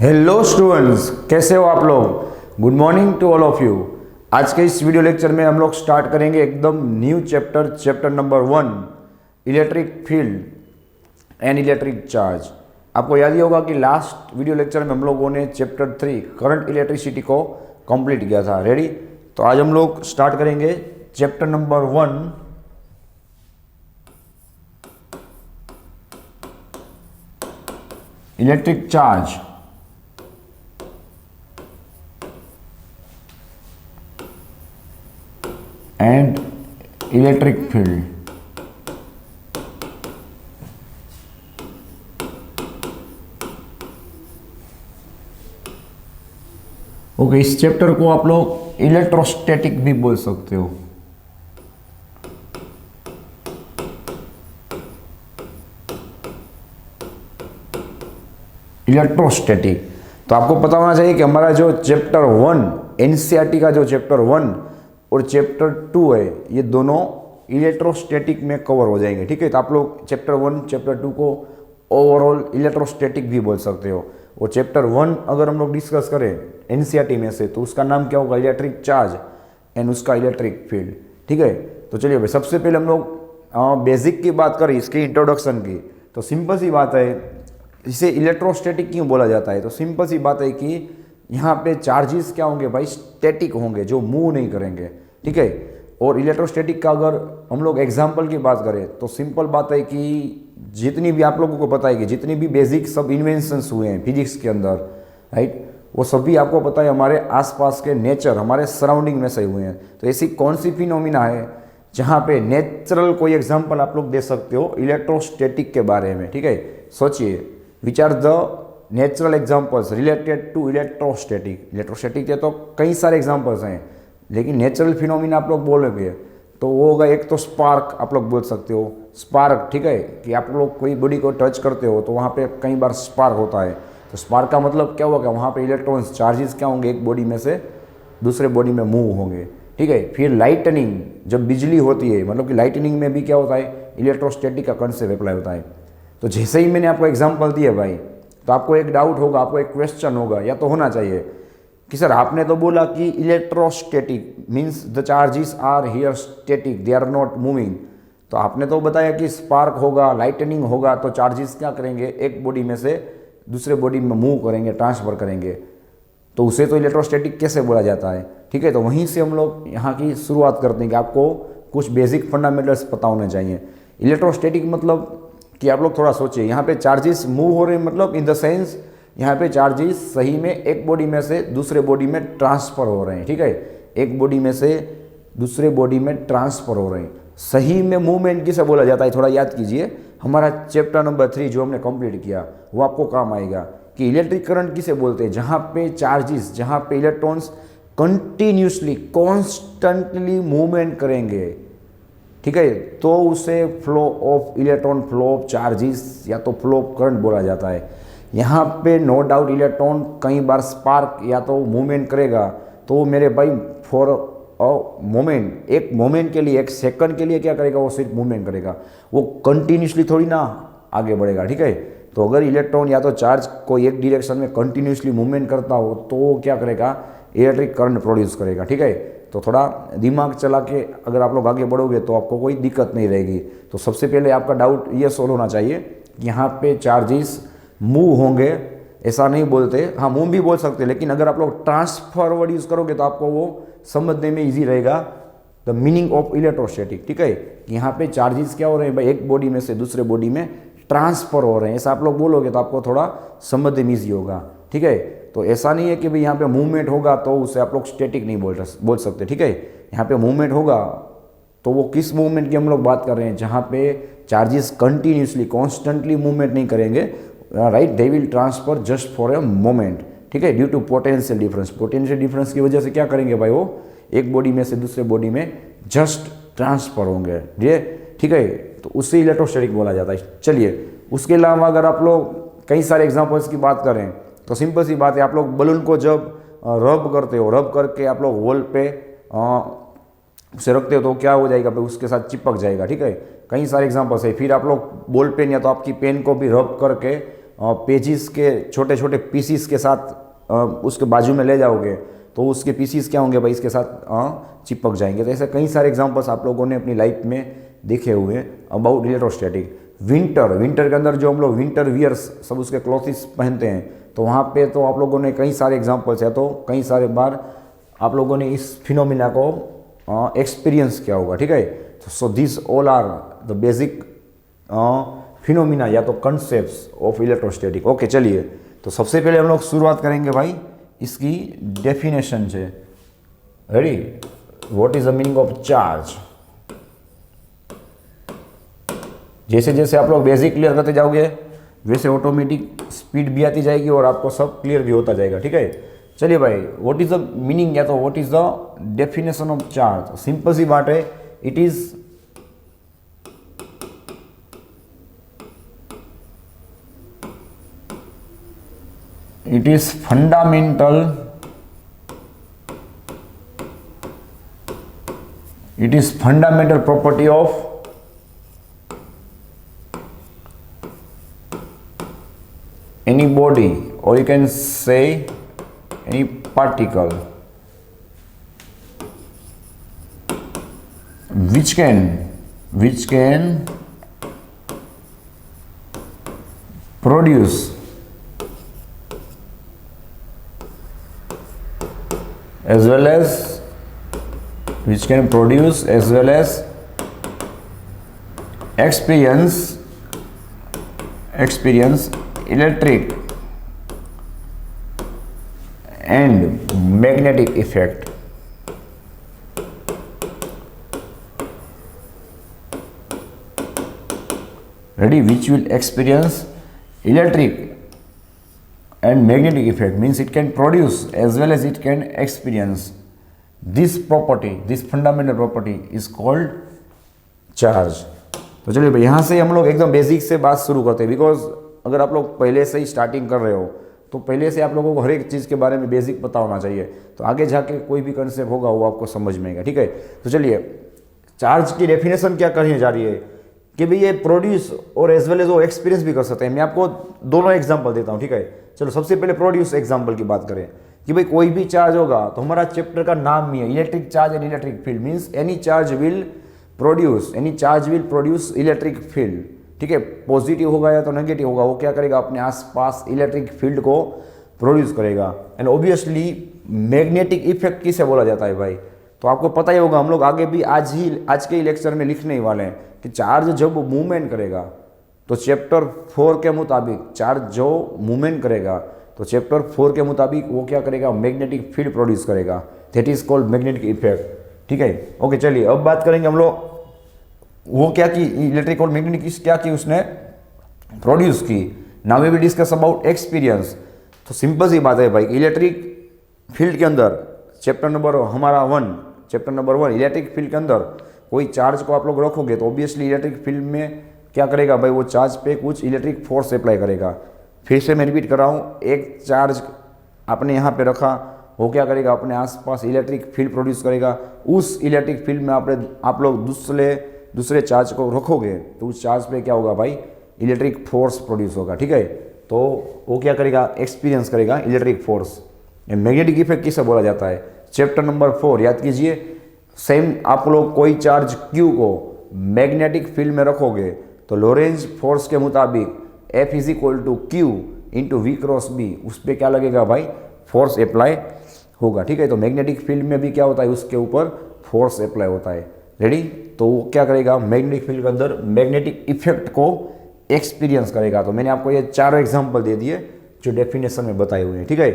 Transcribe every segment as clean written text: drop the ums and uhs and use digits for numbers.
Hello students, कैसे हो आप लोग। Good morning to all of you. आज के इस वीडियो लेक्चर में हम लोग स्टार्ट करेंगे एकदम new chapter number 1, electric field and electric charge. आपको याद ही होगा कि लास्ट वीडियो लेक्चर में हम लोगों ने चैप्टर 3 करंट इलेक्ट्रिसिटी को कंप्लीट किया था। रेडी? तो आज हम लोग स्टार्ट करेंगे chapter number 1, electric charge and electric field. Okay, इस चैप्टर को आप लोग इलेक्ट्रोस्टैटिक भी बोल सकते हो। इलेक्ट्रोस्टैटिक तो आपको पता होना चाहिए कि हमारा जो चैप्टर 1 एनसीईआरटी का जो चैप्टर 1 और चैप्टर 2 है, ये दोनों इलेक्ट्रोस्टैटिक में कवर हो जाएंगे। ठीक है, तो आप लोग चैप्टर 1 चैप्टर 2 को ओवरऑल इलेक्ट्रोस्टैटिक भी बोल सकते हो। और चैप्टर 1 अगर हम लोग डिस्कस करें एनसीईआरटी में से, तो उसका नाम क्या होगा? इलेक्ट्रिक चार्ज एंड उसका इलेक्ट्रिक फील्ड। ठीक है, तो चलिए भाई, सबसे पहले हम लोग बेसिक की बात करें, इसकी इंट्रोडक्शन की। तो सिंपल सी बात है, इसे इलेक्ट्रोस्टैटिक क्यों बोला जाता है? तो सिंपल सी बात है कि यहाँ पे चार्जेस क्या होंगे भाई? स्टैटिक होंगे, जो मूव नहीं करेंगे। ठीक है, और इलेक्ट्रोस्टैटिक का अगर हम लोग एग्जांपल की बात करें तो सिंपल बात है कि जितनी भी आप लोगों को पता है कि जितनी भी बेसिक सब इन्वेंशंस हुए हैं फिजिक्स के अंदर, राइट, वो सभी आपको पता है हमारे आसपास के नेचर, हमारे सराउंडिंग में से हुए हैं। तो ऐसी कौन सी फिनोमिना है जहाँ पे नेचुरल कोई एग्जाम्पल आप लोग दे सकते हो इलेक्ट्रोस्टैटिक के बारे में? ठीक है, सोचिए, which are the natural examples related to electrostatic. Electrostatic के तो कई सारे एग्जाम्पल्स हैं, लेकिन नेचुरल फिनोमिना आप लोग बोलोगे तो वो होगा, एक तो स्पार्क आप लोग बोल सकते हो। स्पार्क, ठीक है, कि आप लोग कोई बॉडी को टच करते हो तो वहाँ पे कई बार स्पार्क होता है। तो स्पार्क का मतलब क्या होगा? वहाँ पे इलेक्ट्रॉन्स चार्जेस क्या होंगे? एक बॉडी में से दूसरे बॉडी में मूव होंगे। ठीक है, फिर लाइटनिंग, जब बिजली होती है, मतलब कि लाइटनिंग में भी क्या होता है? इलेक्ट्रोस्टैटिक का कंसेप्ट अप्लाई होता है। तो जैसे ही मैंने आपको एग्जाम्पल दिया भाई, तो आपको एक डाउट होगा, आपको एक क्वेश्चन होगा, या तो होना चाहिए कि सर आपने तो बोला कि electrostatic means the charges are here static, they are not moving. तो आपने तो बताया कि स्पार्क होगा, लाइटनिंग होगा, तो चार्जेस क्या करेंगे? एक बॉडी में से दूसरे बॉडी में मूव करेंगे, ट्रांसफर करेंगे। तो उसे तो इलेक्ट्रोस्टैटिक कैसे बोला जाता है? ठीक है, तो वहीं से हम लोग यहाँ की शुरुआत करते हैं कि आपको कुछ बेसिक फंडामेंटल्स पता होने चाहिए। इलेक्ट्रोस्टैटिक मतलब कि आप लोग थोड़ा सोचिए, यहाँ पे चार्जेस मूव हो रहे हैं, मतलब इन द सेंस यहाँ पे चार्जेस सही में एक बॉडी में से दूसरे बॉडी में ट्रांसफ़र हो रहे हैं। ठीक है, एक बॉडी में से दूसरे बॉडी में ट्रांसफ़र हो रहे हैं। सही में मूवमेंट किसे बोला जाता है? थोड़ा याद कीजिए, हमारा चैप्टर नंबर 3 जो हमने कंप्लीट किया वो आपको काम आएगा कि इलेक्ट्रिक करंट किसे बोलते हैं? जहाँ पे चार्जेस, जहाँ पे इलेक्ट्रॉन्स कंटिन्यूसली कॉन्स्टेंटली मूवमेंट करेंगे, ठीक है, तो उसे flow of electron, flow of charges या तो फ्लो ऑफ करंट बोला जाता है। यहाँ पे नो डाउट इलेक्ट्रॉन कई बार स्पार्क या तो मूवमेंट करेगा, तो मेरे भाई फॉर अ मोमेंट, एक मोमेंट के लिए, एक सेकंड के लिए क्या करेगा? वो सिर्फ मूवमेंट करेगा, वो कंटिन्यूसली थोड़ी ना आगे बढ़ेगा। ठीक है, तो अगर इलेक्ट्रॉन या तो चार्ज कोई एक डायरेक्शन में कंटिन्यूसली मूवमेंट करता हो तो वो क्या करेगा? इलेक्ट्रिक करंट प्रोड्यूस करेगा। ठीक है, तो थोड़ा दिमाग चला के अगर आप लोग आगे बढ़ोगे तो आपको कोई दिक्कत नहीं रहेगी। तो सबसे पहले आपका डाउट ये सोल्व होना चाहिए कि यहाँ पे चार्जेस मूव होंगे, ऐसा नहीं बोलते, हाँ मूव भी बोल सकते, लेकिन अगर आप लोग ट्रांसफर वर्ड यूज़ करोगे तो आपको वो समझने में ईजी रहेगा, द मीनिंग ऑफ इलेक्ट्रोस्टैटिक। ठीक है, यहाँ पे चार्जेस क्या हो रहे हैं भाई? एक बॉडी में से दूसरे बॉडी में ट्रांसफर हो रहे हैं, ऐसा आप लोग बोलोगे तो आपको थोड़ा समझने में ईजी होगा। ठीक है, तो ऐसा नहीं है कि भाई यहाँ पे मूवमेंट होगा तो उसे आप लोग स्टैटिक नहीं बोल सकते। ठीक है, यहाँ पे मूवमेंट होगा तो वो किस मूवमेंट की हम लोग बात कर रहे हैं? जहाँ पे चार्जेस कंटिन्यूसली कॉन्स्टेंटली मूवमेंट नहीं करेंगे, right, they will transfer just for a moment. ठीक है, due to potential difference, potential difference की वजह से क्या करेंगे भाई? वो एक बॉडी में से दूसरे बॉडी में जस्ट ट्रांसफर होंगे। ठीक है, तो उससे इलेक्ट्रोस्टैटिक बोला जाता है। चलिए, उसके अलावा अगर आप लोग कई सारे एग्जाम्पल्स की बात करें तो सिंपल सी बात है, आप लोग बलून को जब रब करते हो, रब करके आप लोग वॉल पे उसे रखते हो तो क्या हो जाएगा भाई? उसके साथ चिपक जाएगा। ठीक है, कई सारे एग्जाम्पल्स है। फिर आप लोग बॉल पेन या तो आपकी पेन को भी रब करके पेजेस के छोटे छोटे पीसीस के साथ उसके बाजू में ले जाओगे तो उसके पीसीस क्या होंगे भाई, इसके साथ चिपक जाएंगे। तो ऐसे कई सारे एग्जांपल्स आप लोगों ने अपनी लाइफ में देखे हुए हैं अबाउट इलेक्ट्रोस्टैटिक। विंटर के अंदर जो हम लोग विंटर वियर्स सब उसके क्लॉथ्स पहनते हैं, तो वहाँ पे तो आप लोगों ने कई सारे एग्जांपल्स है, तो कई सारे बार आप लोगों ने इस फिनोमिना को एक्सपीरियंस किया होगा, ठीक है। So this all are the basic phenomena या तो कंसेप्ट्स ऑफ इलेक्ट्रोस्टैटिक। ओके, चलिए तो सबसे पहले हम लोग शुरुआत करेंगे भाई इसकी डेफिनेशन से। Ready, what is the meaning of charge. जैसे जैसे आप लोग बेसिक क्लियर करते जाओगे वैसे ऑटोमेटिक स्पीड भी आती जाएगी और आपको सब क्लियर भी होता जाएगा, ठीक है। चलिए भाई, व्हाट इज द मीनिंग या तो what is the definition of charge. Simple सी बात है, it is fundamental property of any body, or you can say any particle which can produce as well as experience electric and magnetic effect. Ready, which will experience electric and magnetic effect, means it can produce as well as it can experience. This property, this fundamental property is called charge. तो चलिए भाई यहाँ से हम लोग एकदम basic से बात शुरू करते हैं, बिकॉज अगर आप लोग पहले से ही स्टार्टिंग कर रहे हो तो पहले से आप लोगों को हर एक चीज़ के बारे में बेसिक पता होना चाहिए, तो आगे जाके कोई भी कंसेप्ट होगा वो आपको समझ में आएगा, ठीक है। तो चलिए, चार्ज की डेफिनेशन क्या करने जा रही है कि भाई ये प्रोड्यूस और एज वेल एज वो एक्सपीरियंस भी कर सकते हैं। मैं आपको दोनों एग्जाम्पल देता हूँ, ठीक है। चलो सबसे पहले प्रोड्यूस एग्जाम्पल की बात करें कि भाई कोई भी चार्ज होगा, तो हमारा चैप्टर का नाम ही है electric charge and electric field, means any charge will produce electric field, ठीक है। पॉजिटिव होगा या तो नेगेटिव होगा, वो क्या करेगा, अपने आसपास इलेक्ट्रिक फील्ड को प्रोड्यूस करेगा। एंड ऑब्वियसली मैग्नेटिक इफेक्ट किसे बोला जाता है भाई, तो आपको पता ही होगा, हम लोग आगे भी आज के लेक्चर में लिखने ही वाले हैं कि चार्ज जब मूवमेंट करेगा तो चैप्टर 4 के मुताबिक चार्ज जो मूवमेंट करेगा तो चैप्टर 4 के मुताबिक वो क्या करेगा, मैग्नेटिक फील्ड प्रोड्यूस करेगा। That is called magnetic effect, ठीक है। ओके, चलिए अब बात करेंगे हम लोग वो क्या की, इलेक्ट्रिक और मैग्नेटिक क्या की उसने प्रोड्यूस की। Now we will discuss about experience. तो सिंपल सी बात है भाई, इलेक्ट्रिक फील्ड के अंदर चैप्टर नंबर 1 इलेक्ट्रिक फील्ड के अंदर कोई चार्ज को आप लोग रखोगे तो ऑब्वियसली इलेक्ट्रिक फील्ड में क्या करेगा भाई, वो चार्ज पे कुछ इलेक्ट्रिक फोर्स अप्लाई करेगा। फिर से मैं रिपीट कर रहा हूँ, एक चार्ज आपने यहाँ पे रखा, वो क्या करेगा, अपने आसपास इलेक्ट्रिक फील्ड प्रोड्यूस करेगा। उस इलेक्ट्रिक फील्ड में आप लोग दूसरे चार्ज को रखोगे तो उस चार्ज पे क्या होगा भाई, इलेक्ट्रिक फोर्स प्रोड्यूस होगा, ठीक है। तो वो क्या करेगा, एक्सपीरियंस करेगा इलेक्ट्रिक फोर्स। मैग्नेटिक इफेक्ट किसे बोला जाता है, चैप्टर नंबर 4 याद कीजिए। सेम आप लोग कोई चार्ज Q को मैग्नेटिक फील्ड में रखोगे तो लोरेंज फोर्स के मुताबिक F is equal to Q into V cross B, उस पर क्या लगेगा भाई, फोर्स अप्लाई होगा, ठीक है। तो मैग्नेटिक फील्ड में भी क्या होता है, उसके ऊपर फोर्स अप्लाई होता है। रेडी, तो वो क्या करेगा, मैग्नेटिक फील्ड के अंदर मैग्नेटिक इफेक्ट को एक्सपीरियंस करेगा। तो मैंने आपको ये चारों एग्जांपल दे दिए जो डेफिनेशन में बताए हुए हैं, ठीक है।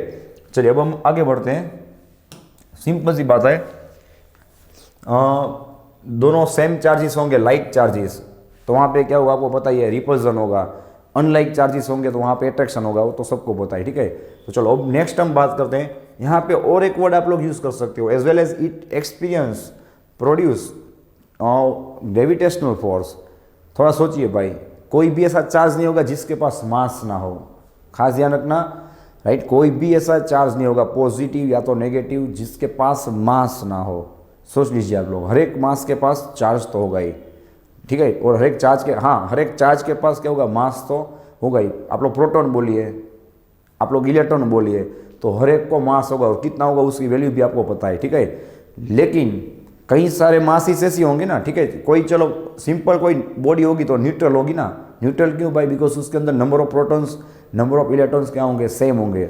चलिए अब हम आगे बढ़ते हैं। सिंपल सी बात है, दोनों सेम चार्जेस होंगे, लाइक चार्जेस, तो वहाँ पे क्या होगा आपको पता ही है, रिपल्सन होगा। अनलाइक चार्जेस होंगे तो वहाँ पे अट्रैक्शन होगा, वो तो सबको पता है, ठीक है। तो चलो अब नेक्स्ट हम बात करते हैं। यहाँ पे और एक वर्ड आप लोग यूज़ कर सकते हो, as well as it experience produce gravitational force. थोड़ा सोचिए भाई, कोई भी ऐसा चार्ज नहीं होगा जिसके पास मास ना हो, खास ध्यान रखना, राइट। कोई भी ऐसा चार्ज नहीं होगा पॉजिटिव या तो नेगेटिव जिसके पास मास ना हो। सोच लीजिए आप लोग, हर एक मास के पास चार्ज तो होगा ही, ठीक है। और हर एक चार्ज के पास क्या होगा, मास तो होगा ही। आप लोग प्रोटॉन बोलिए, आप लोग इलेक्ट्रॉन बोलिए, तो हर एक को मास होगा और कितना होगा उसकी वैल्यू भी आपको पता है, ठीक है। लेकिन कई सारे मासेस ऐसी होंगे ना, ठीक है, कोई चलो सिंपल कोई बॉडी होगी तो न्यूट्रल होगी ना। न्यूट्रल क्यों भाई? बिकॉज उसके अंदर number of protons, number of electrons क्या होंगे? सेम होंगे,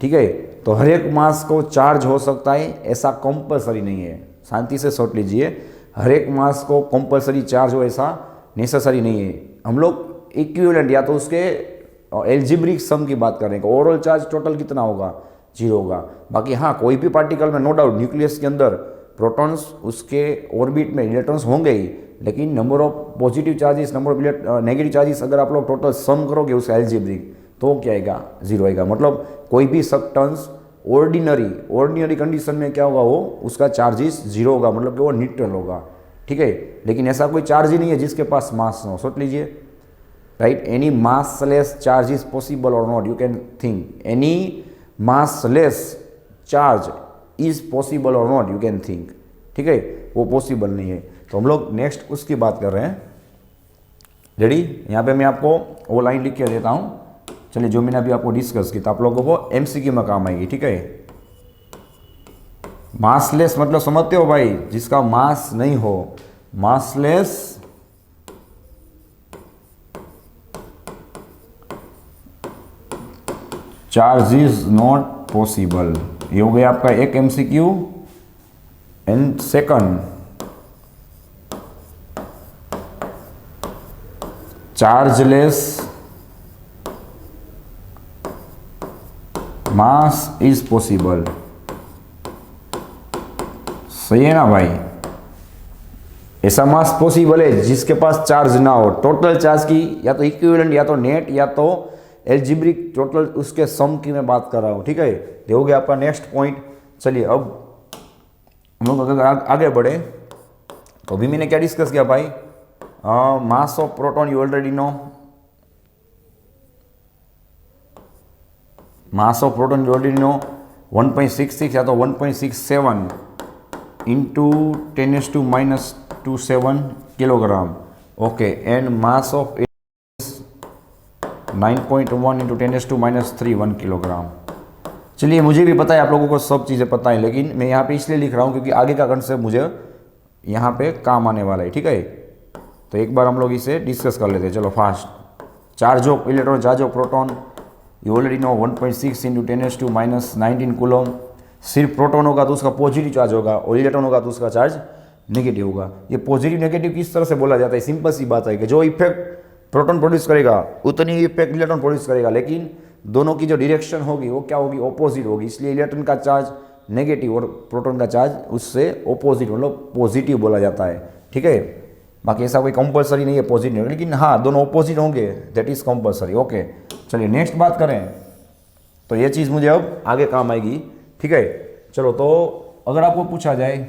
ठीक है। तो हर एक मास को चार्ज हो सकता है ऐसा कंपलसरी नहीं है, शांति से सोच लीजिए। हर एक मास को कंपलसरी चार्ज हो ऐसा नेसेसरी नहीं है। हम लोग इक्विवेलेंट या तो उसके एल्जेब्रिक सम की बात करें, ओवरऑल चार्ज टोटल कितना होगा? 0 होगा। बाकी हाँ, कोई भी पार्टिकल में नो डाउट न्यूक्लियस के अंदर प्रोटॉन्स, उसके ऑर्बिट में इलेक्ट्रॉन्स होंगे ही, लेकिन number of positive charges, number of negative charges अगर आप लोग टोटल सम करोगे उसका एल्जेब्रिक, तो क्या आएगा? 0 आएगा। मतलब कोई भी सब्सटेंस ऑर्डिनरी कंडीशन में क्या होगा? वो उसका चार्जेस 0 होगा, मतलब कि वो न्यूट्रल होगा, ठीक है। लेकिन ऐसा कोई चार्ज ही नहीं है जिसके पास मास ना हो। सोच लीजिए, right? Any massless charge is possible or not? You can think any massless charge is possible or not? You can think, ठीक है, वो पॉसिबल नहीं है। तो हम लोग नेक्स्ट उसकी बात कर रहे हैं। रेडी? यहाँ पे मैं आपको वो लाइन लिख के देता हूँ। चलिए, जो मैंने अभी आपको डिस्कस की तो आप लोगों को एमसीक्यू में काम आएगी, ठीक है। मासलेस मतलब समझते हो भाई? जिसका मास नहीं हो, massless charge is not possible. ये हो गया आपका एक MCQ. And second, chargeless mass is possible. सही है ना भाई? ऐसा मास पॉसिबल है जिसके पास चार्ज ना हो। टोटल चार्ज की या तो इक्विवेलेंट या तो नेट या तो एल्जेब्रिक टोटल उसके सम की मैं बात कर रहा हूँ, ठीक है। ये हो गया आपका नेक्स्ट पॉइंट। चलिए, अब हम लोग अगर आगे बढ़े तो अभी मैंने क्या डिस्कस किया भाई? मास of proton you already know. Mass of proton you already know 1.66 या तो 1.67 into 10⁻⁻27 kilogram. Okay, and mass of 9.1 into 10⁻³ 1 kilogram. चलिए, मुझे भी पता है, आप लोगों को सब चीज़ें पता है, लेकिन मैं यहाँ पे इसलिए लिख रहा हूँ क्योंकि आगे का कंसेप्ट मुझे यहाँ पे काम आने वाला है, ठीक है। तो एक बार हम लोग इसे डिस्कस कर लेते हैं। चलो fast. Charge of electron, charge of proton you already know 1.6 into 10⁻⁻19 coulomb. सिर्फ प्रोटॉन होगा तो उसका पॉजिटिव चार्ज होगा और इलेक्ट्रॉन होगा तो उसका चार्ज नेगेटिव होगा। ये पॉजिटिव नेगेटिव किस तरह से बोला जाता है? सिंपल सी बात है कि जो इफेक्ट प्रोटॉन प्रोड्यूस करेगा उतनी इफेक्ट इलेक्ट्रॉन प्रोड्यूस करेगा, लेकिन दोनों की जो डायरेक्शन होगी वो क्या होगी? ऑपोजिट होगी। इसलिए इलेक्ट्रॉन का चार्ज नेगेटिव और प्रोटॉन का चार्ज उससे ऑपोजिट, मतलब पॉजिटिव बोला जाता है, ठीक है। बाकी ऐसा कोई कंपलसरी नहीं है पॉजिटिव, लेकिन हाँ, दोनों ऑपोजिट होंगे, दैट इज कंपलसरी। ओके, चलिए नेक्स्ट बात करें तो ये चीज़ मुझे अब आगे काम आएगी, ठीक है। चलो, तो अगर आपको पूछा जाए,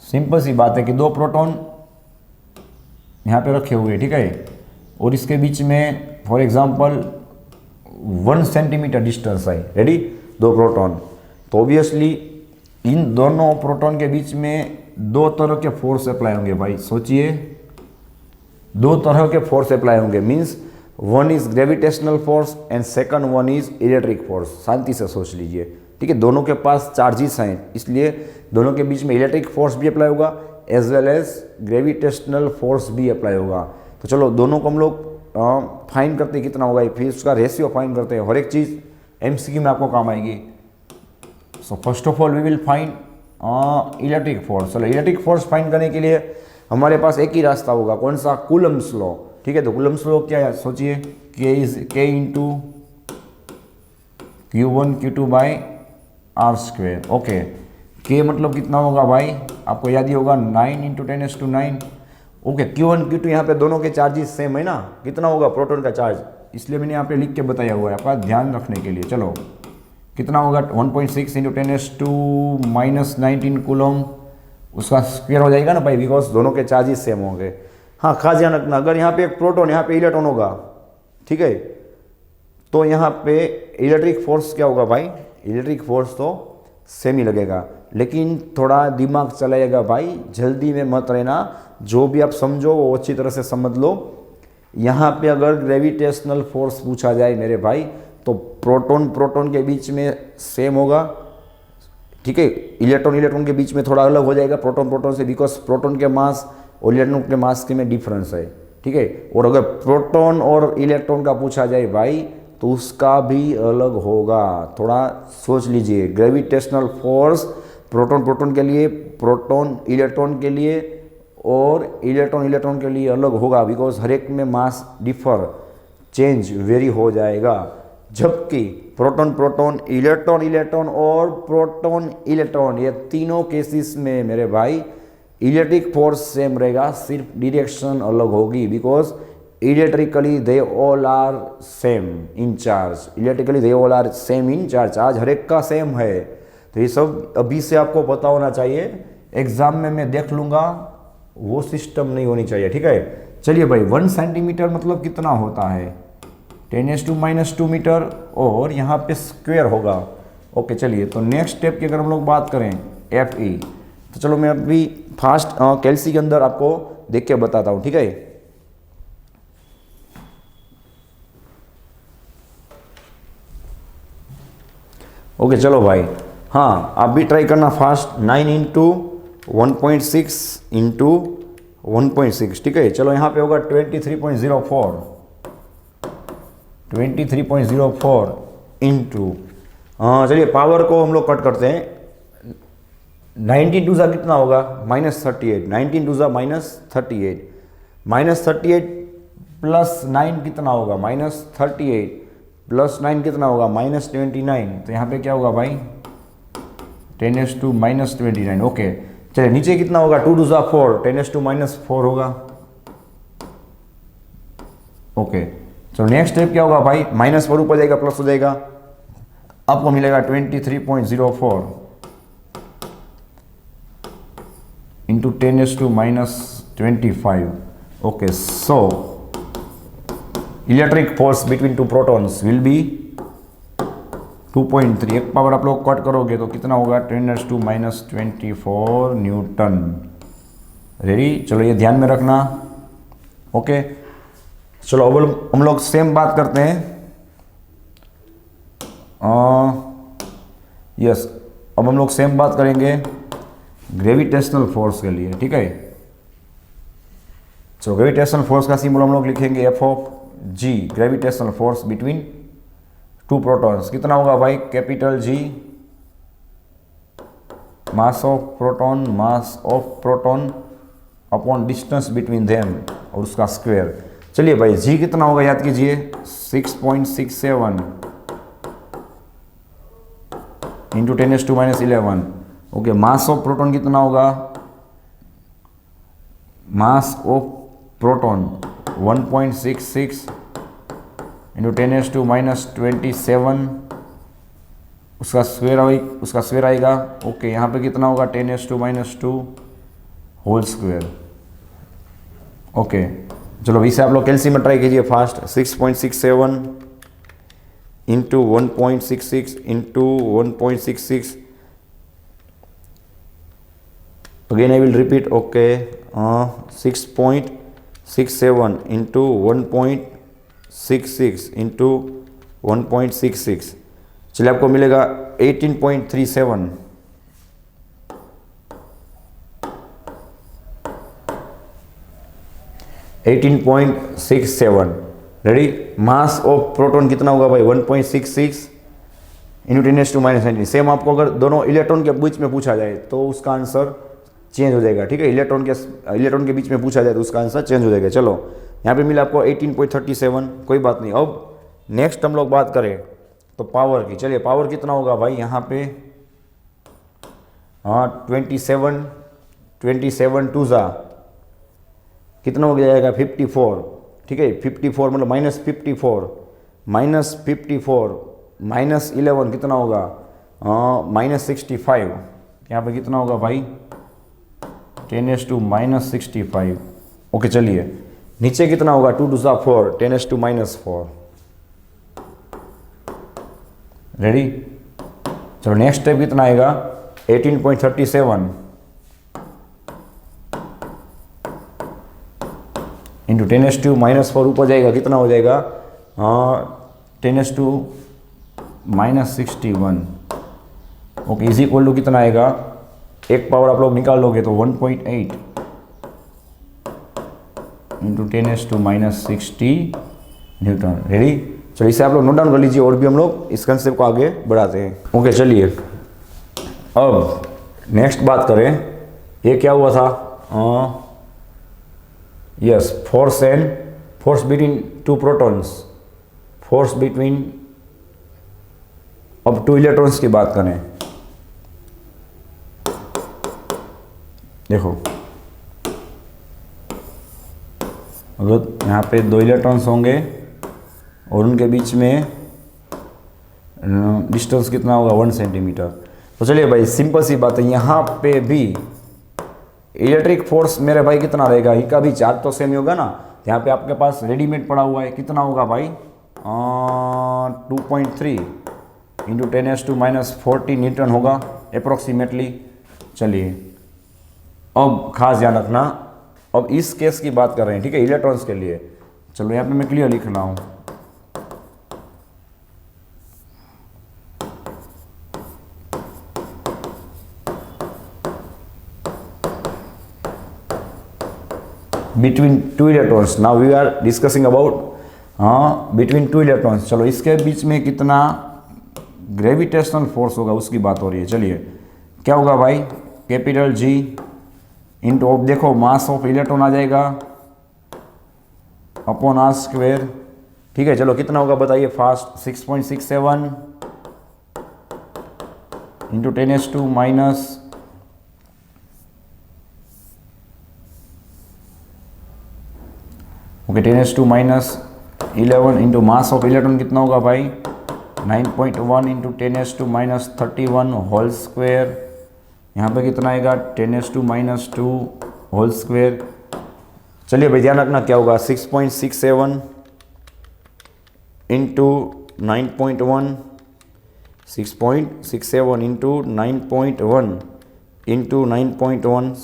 सिंपल सी बात है कि 2 प्रोटॉन यहाँ पे रखे हुए, ठीक है, और इसके बीच में फॉर एग्जांपल 1 सेंटीमीटर डिस्टेंस है। रेडी? 2 प्रोटॉन, तो ऑब्वियसली इन दोनों प्रोटॉन के बीच में 2 तरह के फोर्स अप्लाई होंगे भाई। सोचिए, 2 तरह के फोर्स अप्लाई होंगे, means one is gravitational force and second one is electric force. शांति से सोच लीजिए, ठीक है। दोनों के पास चार्जेस हैं, इसलिए दोनों के बीच में इलेक्ट्रिक फोर्स भी अप्लाई होगा as well as gravitational force भी अप्लाई होगा। तो चलो, दोनों को हम लोग फाइंड करते हैं कितना होगा, फिर उसका रेशियो फाइंड करते हैं। हर एक चीज़ एमसीक्यू में आपको काम आएगी। So first of all we will find electric force. चलो, इलेक्ट्रिक फोर्स फाइंड करने के लिए हमारे पास एक ही रास्ता होगा, कौन सा? कूलम्ब्स लॉ, ठीक है। तो कूलम्ब्स लॉ क्या है? सोचिए, K into Q1 Q2 by R²। Okay, K मतलब कितना होगा भाई? आपको याद ही होगा 9 इंटू 10⁻⁹। ओके, Q1 Q2 यहाँ पे दोनों के चार्जेस सेम है ना? कितना होगा प्रोटॉन का चार्ज? इसलिए मैंने यहाँ पे लिख के बताया हुआ है आपका ध्यान रखने के लिए। चलो, कितना होगा? 1.6 इंटू 10⁻⁻19 कूलम। उसका स्क्वायर हो जाएगा ना भाई, बिकॉज दोनों के चार्जेस सेम होंगे। हाँ, खास ध्यान रखना, अगर यहाँ पे एक प्रोटॉन, यहाँ पे इलेक्ट्रॉन होगा, ठीक है, तो यहाँ पे इलेक्ट्रिक फोर्स क्या होगा भाई? इलेक्ट्रिक फोर्स तो सेम ही लगेगा, लेकिन थोड़ा दिमाग चलाइएगा भाई, जल्दी में मत रहना। जो भी आप समझो वो अच्छी तरह से समझ लो। यहाँ पे अगर ग्रेविटेशनल फोर्स पूछा जाए मेरे भाई, तो प्रोटॉन प्रोटॉन के बीच में सेम होगा, ठीक है। इलेक्ट्रॉन इलेक्ट्रॉन के बीच में थोड़ा अलग हो जाएगा प्रोटॉन प्रोटॉन से, बिकॉज प्रोटॉन के मास और इलेक्ट्रॉन के मास के में डिफरेंस है, ठीक है। और अगर प्रोटॉन और इलेक्ट्रॉन का पूछा जाए भाई, तो उसका भी अलग होगा। थोड़ा सोच लीजिए, ग्रेविटेशनल फोर्स प्रोटॉन प्रोटॉन के लिए, प्रोटॉन इलेक्ट्रॉन के लिए और इलेक्ट्रॉन इलेक्ट्रॉन के लिए अलग होगा, बिकॉज हर एक में मास डिफर चेंज वेरी हो जाएगा। जबकि प्रोटॉन प्रोटॉन इलेक्ट्रॉन इलेक्ट्रॉन और प्रोटॉन इलेक्ट्रॉन, ये तीनों केसेस में मेरे भाई इलेक्ट्रिक फोर्स सेम रहेगा, सिर्फ डायरेक्शन अलग होगी। Because electrically they all are same in charge, electrically they all are same in charge, आज हर एक का सेम है। तो ये सब अभी से आपको पता होना चाहिए, एग्जाम में मैं देख लूँगा, वो सिस्टम नहीं होनी चाहिए, ठीक है। चलिए भाई, 1 सेंटीमीटर मतलब कितना होता है, 10⁻² मीटर, और यहाँ पे स्क्वायर होगा। ओके चलिए, तो नेक्स्ट स्टेप की अगर हम लोग बात करें FE, तो चलो मैं अभी फास्ट कैलसी के अंदर आपको देख के बताता हूँ, ठीक है। ओके चलो भाई, हाँ आप भी ट्राई करना फास्ट, 9 × 1.6 × 1.6, ठीक है। चलो यहाँ पे होगा 23.04 इंटू, चलिए पावर को हम लोग कट करते हैं। 19 2 कितना होगा, -38, 19 2 -38, -38 प्लस 9 कितना होगा, -38 प्लस 9 कितना होगा, -29। तो यहाँ पे क्या होगा भाई, 10⁻²⁻29। ओके चलिए, नीचे कितना होगा, 2 2 4, 10⁻⁻4 होगा। ओके तो नेक्स्ट स्टेप क्या होगा भाई, -4 ऊपर जाएगा प्लस हो जाएगा, आपको मिलेगा 23.04 into 10⁻25। Okay so electric force between two protons will be 2.3। एक पावर आप लोग कट करोगे तो कितना होगा, 10⁻24 न्यूटन। रेडी, चलो ये ध्यान में रखना। ओके चलो अब हम लोग सेम बात करते हैं। यस, अब हम लोग सेम बात करेंगे ग्रेविटेशनल फोर्स के लिए, ठीक है। चलो ग्रेविटेशनल फोर्स का सिंबल हम लोग लिखेंगे F(g), gravitational force between two protons. कितना होगा भाई, capital G, mass of proton upon distance between them, और उसका स्क्वायर। चलिए भाई, G कितना होगा याद कीजिए, 6.67 into 10⁻11। Okay, mass of proton कितना होगा, मास ऑफ प्रोटॉन 1.66 इंटू 10⁻27, उसका स्क्वायर आएगा। ओके, यहाँ पे कितना होगा, 10⁻² होल स्क्वायर। ओके चलो इसे आप लोग कैलसी में ट्राई कीजिए fast. 6.67 into 1.66 into 1.66, again I will repeat. Okay 6.67 into 1.66 into 1.66, चलिए आपको मिलेगा 18.37। रेडी, मास ऑफ प्रोटॉन कितना होगा भाई, 1.66 इंटू 10⁻⁻19। सेम आपको अगर दोनों इलेक्ट्रॉन के बीच में पूछा जाए तो उसका आंसर चेंज हो जाएगा, ठीक है। इलेक्ट्रॉन के बीच में पूछा जाए तो उसका आंसर चेंज हो जाएगा। चलो यहाँ पे मिला आपको 18.37, कोई बात नहीं। अब नेक्स्ट हम लोग बात करें तो पावर की। चलिए पावर कितना होगा भाई, यहाँ पे 27 2 कितना हो जाएगा, 54, ठीक है। 54 मतलब -54 -11 कितना होगा, -65। यहाँ पे कितना होगा भाई, 10⁻⁻65। ओके चलिए नीचे कितना होगा, 2 2 4, 10⁻⁻4। रेडी, चलो नेक्स्ट स्टेप कितना आएगा, 18.37 इंटू 10⁻⁻4 ऊपर जाएगा, कितना हो जाएगा 10⁻⁻61। ओके, इज इक्वल टू कितना आएगा, एक पावर आप लोग निकाल लोगे तो 1.8 इंटू 10⁻60 न्यूटन। रेडी, चलिए इसे आप लोग नोट डाउन कर लीजिए और भी हम लोग इस कंसेप्ट को आगे बढ़ाते हैं। ओके चलिए, अब नेक्स्ट बात करें, ये क्या हुआ था, yes force between two protons, force between, अब टू इलेक्ट्रॉन्स की बात करें, देखो अगर यहाँ पे 2 इलेक्ट्रॉन्स होंगे और उनके बीच में डिस्टेंस कितना होगा 1 सेंटीमीटर। तो चलिए भाई सिंपल सी बात है, यहाँ पे भी इलेक्ट्रिक फोर्स मेरे भाई कितना रहेगा, इनका भी चार्ज तो सेम ही होगा ना। यहाँ पे आपके पास रेडीमेड पड़ा हुआ है, कितना होगा भाई 2.3 इंटू 10⁻⁻40 न्यूटन होगा अप्रोक्सीमेटली। चलिए अब खास ध्यान रखना, अब इस केस की बात कर रहे हैं, ठीक है, इलेक्ट्रॉन्स के लिए। चलो यहाँ पे मैं क्लियर लिख रहा हूँ, between two electrons, now we are discussing about between two electrons. चलो इसके बीच में कितना ग्रेविटेशनल फोर्स होगा उसकी बात हो रही है। चलिए क्या होगा भाई, कैपिटल जी इंटू, अब देखो मास ऑफ इलेक्ट्रॉन आ जाएगा अपॉन आर स्क्वेयर, ठीक है। चलो कितना होगा बताइए fast, 6.67 into 10⁻⁻, okay 10⁻11 into mass of electron कितना होगा भाई 9.1 इंटू 10⁻31 होल स्क्वेयर, यहाँ पे कितना आएगा 10⁻² होल स्क्वेयर। चलिए भाई ध्यान रखना क्या होगा, 6.67 इंटू 9.1, 6.67 इंटू 9.1 इंटू 9.1,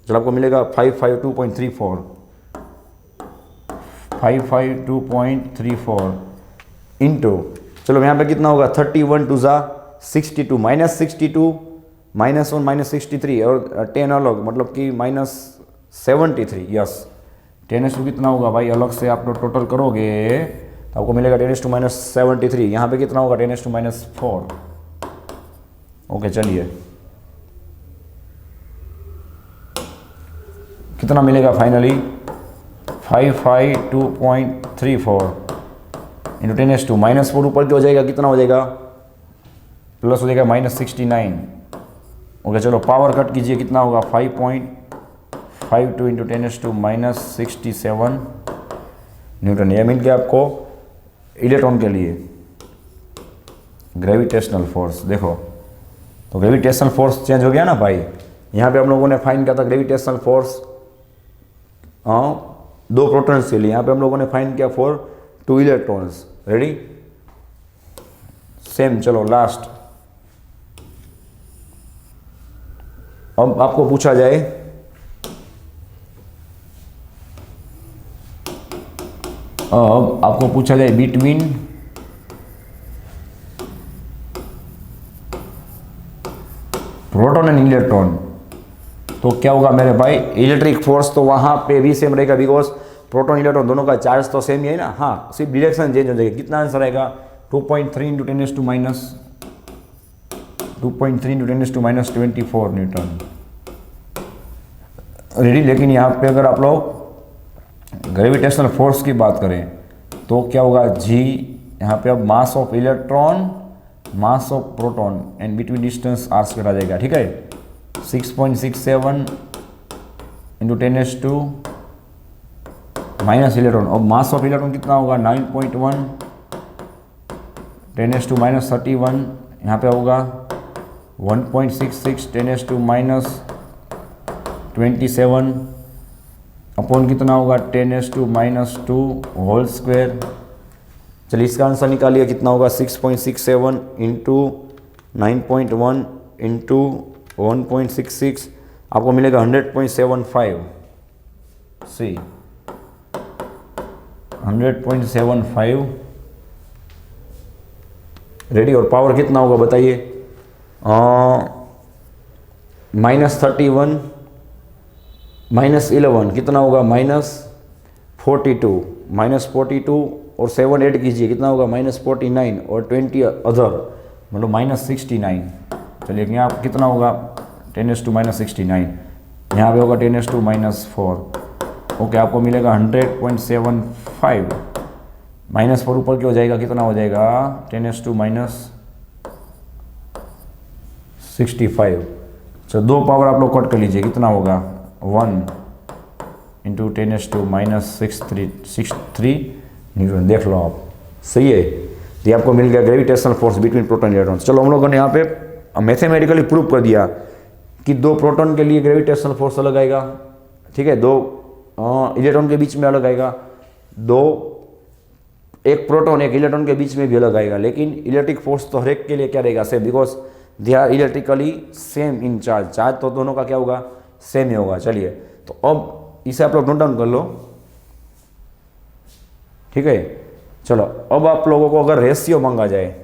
चलो आपको मिलेगा 552.34, 552.34 इंटू, चलो यहाँ पे कितना होगा 31 टू ज़ा 62, -62 -1 -63 और 10 अलग, मतलब कि -73, यस 10 कितना होगा भाई, अलग से आप लोग टोटल करोगे तो आपको मिलेगा 10⁻73। यहाँ पे कितना होगा 10⁻4। ओके चलिए कितना मिलेगा फाइनली 552.34 इंटू 10⁻⁻4 ऊपर क्या हो जाएगा, कितना हो जाएगा प्लस हो जाएगा -69। ओके चलो पावर कट कीजिए, कितना होगा 5.52 इंटू 10⁻⁻67 न्यूटन। यह मिल गया आपको इलेक्ट्रॉन के लिए ग्रेविटेशनल फोर्स। देखो तो ग्रेविटेशनल फोर्स चेंज हो गया ना भाई, यहाँ पे हम लोगों ने फाइंड किया था ग्रेविटेशनल फोर्स 2 प्रोटॉन्स के लिए, यहाँ पे हम लोगों ने फाइंड किया फॉर 2 इलेक्ट्रॉन्स। Ready, same. चलो लास्ट, अब आपको पूछा जाए बिटवीन प्रोटॉन एंड इलेक्ट्रॉन, तो क्या होगा मेरे भाई, इलेक्ट्रिक फोर्स तो वहां पे भी सेम रहेगा बिकॉज प्रोटॉन इलेक्ट्रॉन दोनों का चार्ज तो सेम ही है ना। हाँ सिर्फ डायरेक्शन चेंज हो जाएगी। कितना आंसर आएगा 2.3 इंटू 10⁻24 न्यूटन। रेडी, लेकिन यहाँ पे अगर आप लोग ग्रेविटेशनल फोर्स की बात करें तो क्या होगा जी, यहाँ पे अब mass of electron mass of proton and between distance R square आ जाएगा, ठीक है। 6.67 इंटू 10⁻² माइनस इलेक्ट्रॉन, अब मास ऑफ इलेक्ट्रॉन कितना होगा 9.1 10⁻⁻31, यहाँ पे होगा 1.66 10⁻⁻27 अपॉन कितना होगा 10⁻² होल स्क्वायर। चलिए इसका आंसर निकालिए, कितना होगा 6.67 इंटू 9.1 इंटू 1.66, आपको मिलेगा 100.75 सी। 100.75 रेडी। और पावर कितना होगा बताइए? -31 -11 कितना होगा? -42 -42 और 7 ऐड कीजिए कितना होगा? -49 और 20 अदर मतलब -69। चलिए यहाँ कितना होगा? 10⁻⁻69। यहाँ पे होगा 10⁻⁻4। ओके, आपको मिलेगा 100.75 -4 ऊपर क्यों हो जाएगा? कितना हो जाएगा? 10⁻65। तो 2 पावर आप लोग कट कर लीजिए कितना होगा? 1 × 10⁻⁻63 न्यूटन। देख लो आप, सही है। तो ये आपको मिल गया gravitational force between proton electrons. चलो हम लोगों ने यहाँ पे मैथमेटिकली प्रूव कर दिया कि 2 प्रोटॉन के लिए ग्रेविटेशनल फोर्स अलग आएगा, ठीक है, 2 इलेक्ट्रॉन के बीच में अलग आएगा, एक प्रोटॉन एक इलेक्ट्रॉन के बीच में भी अलग आएगा, लेकिन इलेक्ट्रिक फोर्स तो हर एक के लिए क्या रहेगा? Same, because they are electrically same in charge. Charge तो दोनों का क्या होगा? सेम ही होगा। चलिए, तो अब इसे आप लोग नोट डाउन कर लो, ठीक है। चलो, अब आप लोगों को अगर रेशियो मांगा जाए,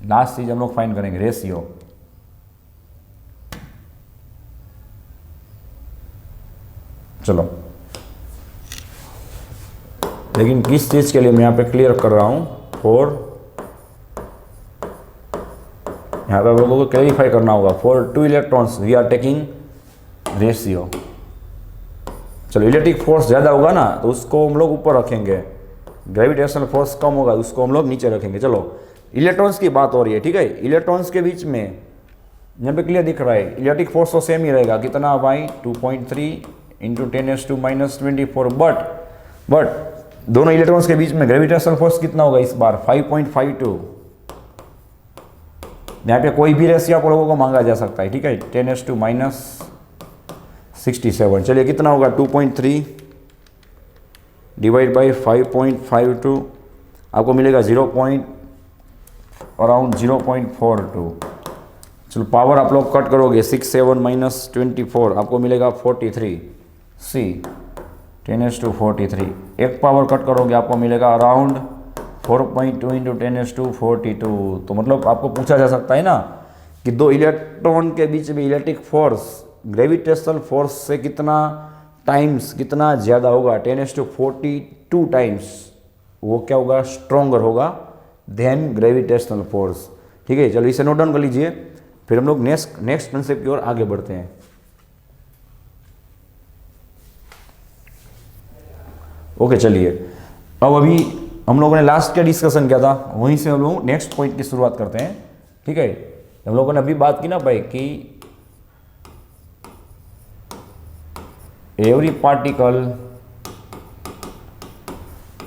लास्ट चीज हम लोग फाइंड करेंगे, रेशियो। चलो, लेकिन किस चीज के लिए मैं यहाँ पे क्लियर कर रहा हूं? फॉर यहाँ पे आप लोगों को क्लैरिफाई करना होगा। For 2 electrons we are taking ratio. चलो, इलेक्ट्रिक फोर्स ज़्यादा होगा ना तो उसको हम लोग ऊपर रखेंगे, ग्रेविटेशनल फोर्स कम होगा उसको हम लोग नीचे रखेंगे। चलो, इलेक्ट्रॉन्स की बात हो रही है, ठीक है। इलेक्ट्रॉन्स के बीच में यहाँ पे क्लियर दिख रहा है, इलेक्ट्रिक फोर्स तो सेम ही रहेगा। कितना भाई? 2.3 × 10⁻⁻24। बट दोनों इलेक्ट्रॉन्स के बीच में ग्रेविटेशनल फोर्स कितना होगा इस बार? 5.52। यहाँ पे कोई भी रेशियो आप लोगों को मांगा जा सकता है, ठीक है। 10⁻⁻67। चलिए, कितना होगा? 2.3 डिवाइड बाई 5.52 आपको मिलेगा अराउंड 0.42। चलो, पावर आप लोग कट करोगे 6 7 -24 आपको मिलेगा 43। सी 10⁻43। एक पावर कट करोगे आपको मिलेगा अराउंड 4.2 × 10⁻42। तो मतलब आपको पूछा जा सकता है ना कि 2 इलेक्ट्रॉन के बीच में इलेक्ट्रिक फोर्स ग्रेविटेशनल फोर्स से कितना टाइम्स, कितना ज़्यादा होगा? 10⁻42 टाइम्स वो क्या होगा? स्ट्रोंगर होगा देन ग्रेविटेशनल फोर्स, ठीक है। चलो, इसे नोट डाउन कर लीजिए, फिर हम लोग नेक्स्ट कंसेप्ट की ओर आगे बढ़ते हैं। ओके, चलिए, अब अभी हम लोगों ने लास्ट क्या डिस्कशन किया था, वहीं से हम लोग नेक्स्ट पॉइंट की शुरुआत करते हैं, ठीक है। हम लोगों ने अभी बात की ना भाई कि एवरी पार्टिकल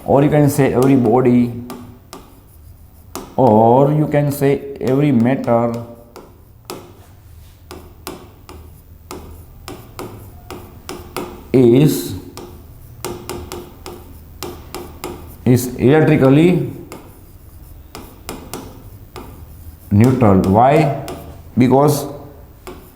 और you can say every body और you can say every matter is electrically neutral. Why? Because